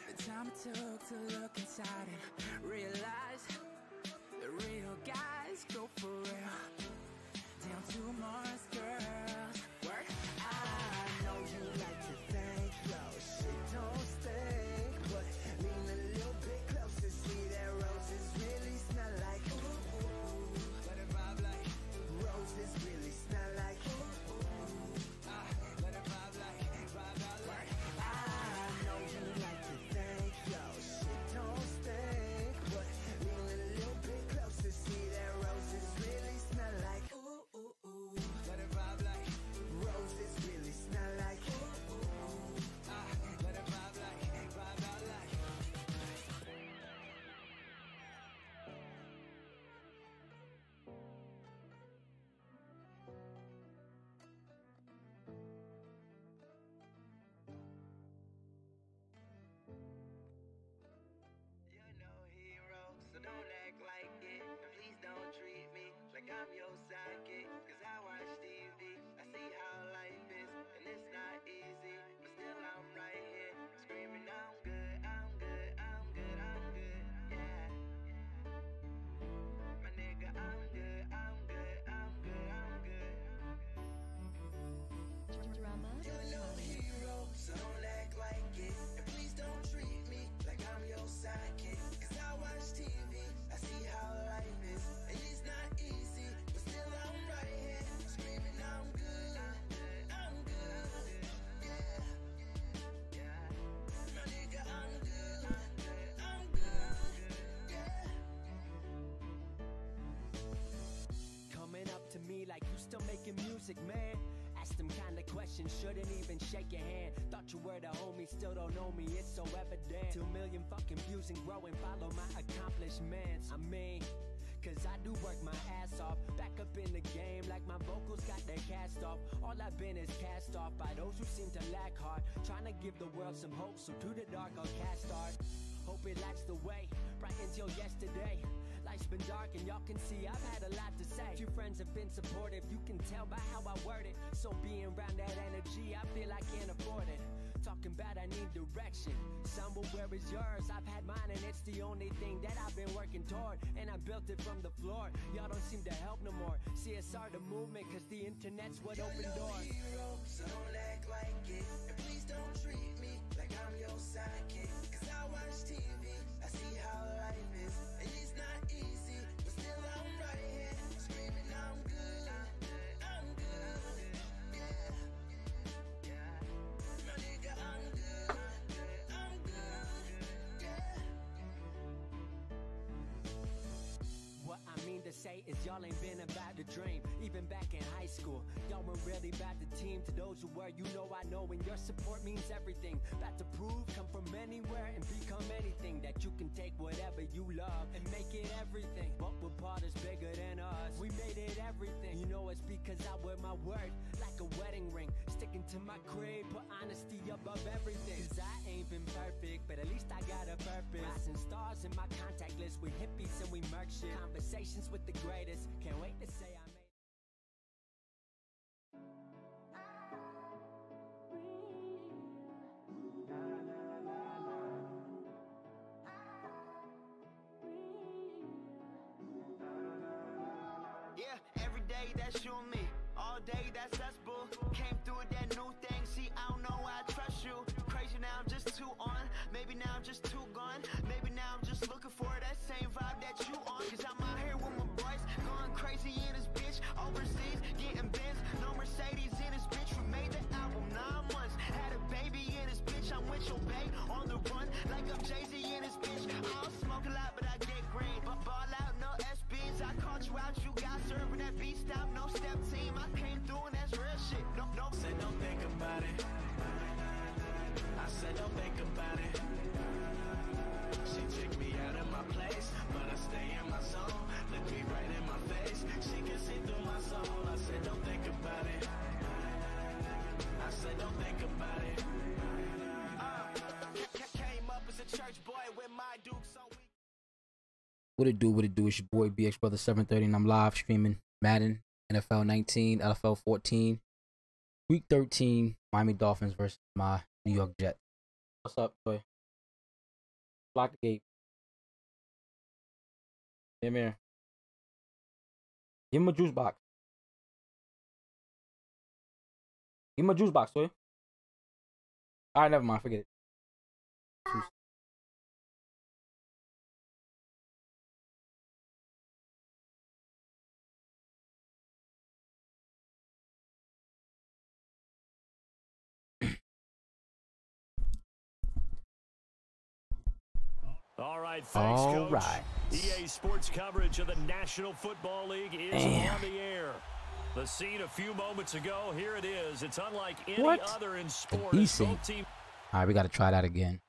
the time it took to look inside and realize the real guys go for real. Down to Mars, girls. Work. I know you like to think your shit don't stink, but lean a little bit closer, see that roses really smell like. Ooh, ooh, ooh. Let it vibe like roses really smell like. Ooh, ooh, ooh. Let it vibe like work. I know you like to think your shit don't stink, but lean a little bit closer, see that roses really smell like. Ooh, ooh, ooh. Let it vibe like roses really smell like. Ooh, ooh, ooh. Let it vibe like You're no hero, so don't act like it. And please don't treat me like I'm your sidekick. Cause I watch TV, I see how life is, and it's not easy. But still I'm right here, screaming I'm good, I'm good, I'm good, I'm good, yeah. My nigga, I'm good, I'm good, I'm good, I'm good. You're no hero, so don't act like it. And please don't treat me like I'm your sidekick. Cause I watch TV, I see how life is, and it's not easy. But still I'm right here, screaming I'm good, I'm good, yeah. My nigga, I'm good, I'm good, yeah. Coming up to me like you still making music, man. Ask them kind of questions, shouldn't even shake your hand. Thought you were the homie, still don't know me, it's so evident. 2 million fucking views and growing, follow my accomplishments. I mean, cause I do work my ass off. Back up in the game like my vocals got their cast off. All I've been is cast off by those who seem to lack heart. Trying to give the world some hope, so to the dark I'll cast art. Hope it lights the way, bright until yesterday. Life's been dark and y'all can see I've had a lot to say. Few friends have been supportive, you can tell by how I word it. So being around that energy, I feel I can't afford it. talking about I need direction. Somewhere where is yours? I've had mine and it's the only thing that I've been working toward. And I built it from the floor. Y'all don't seem to help no more. CSR the movement, cause the internet's what opened doors. Hero, so don't act like it. And please don't treat me like I'm your sidekick. Cause I watch TV, I see how life is. And it's not easy, but still I'm right here. Screaming I'm good, I'm good, yeah. My nigga, I'm good, yeah. What I mean to say is y'all ain't been about the dream. Even back in high school, y'all were really about the team. To those who were, you know I know, and your support means everything. About to prove, come from anywhere and become anything. That you can take whatever you love and make it everything. What we're part is bigger than us. We made it everything. You know it's because I wear my word like a wedding ring. Sticking to my creed, put honesty above everything. Cause I ain't been perfect, but at least I got a purpose. Rising stars in my contact list with hippies and we merch shit. Conversations with the greatest. Can't wait to say I made. Yeah, every day that's you and me. All day that's us, boo. Came through with that new thing. See, I don't know why I trust you. Crazy now, I'm just too on. Maybe now I'm just too gone. Maybe now I'm just looking for that same vibe that you on. Cause I'm out here with my boys, going crazy in this bitch. Overseas, getting Benz. No Mercedes in this bitch. We made the album 9 months. Had a baby in this bitch. I'm with your babe on the run. Like I'm Jay-Z in this bitch. I don't smoke a lot, but I get green. But ball out, no SBs. I caught you out, you got serving that beat stop. No step team, I came through and that's real shit. No, no. Said don't think about it. I said don't think about it. She took me out of my place, but I stay in my zone. Look me right in my face. She can see through my soul. I said don't think about it. I said don't think about it. Came up as a church boy with my Duke, so we. What it do? What it do? It's your boy BX Brother 730, and I'm live streaming Madden, NFL 19, LFL14, Week 13, Miami Dolphins versus my New York Jets. What's up, boy? Block the gate. Come here. Give him a juice box. Give him a juice box, boy. All right, never mind. Forget it. Juice. All right, thanks, All Coach. right. EA Sports coverage of the National Football League is on the air. The scene a few moments ago, here it is. It's unlike any other in sport. All right, we got to try that again.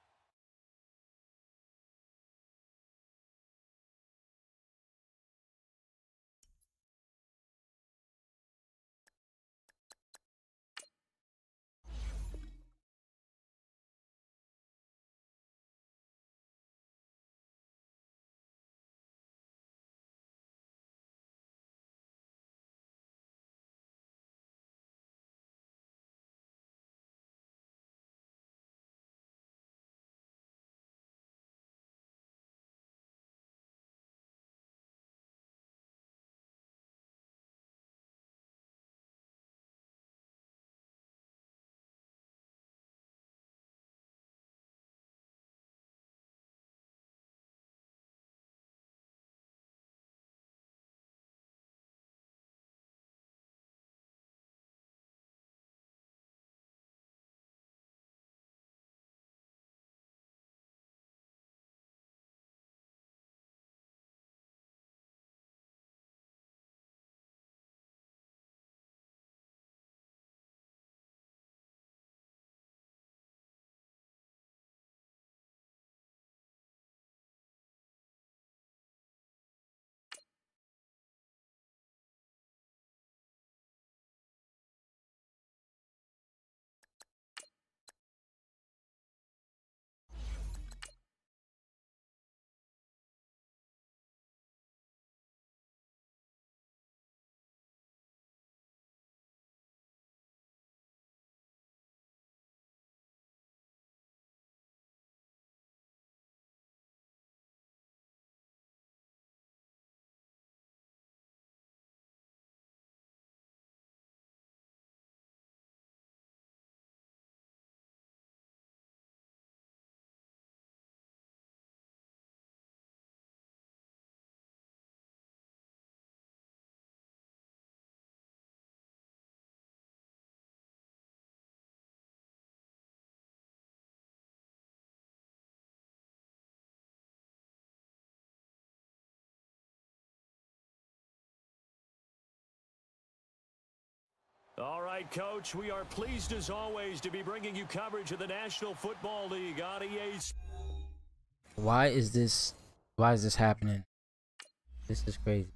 All right, Coach, we are pleased as always to be bringing you coverage of the National Football League on EA. Why is this happening? This is crazy.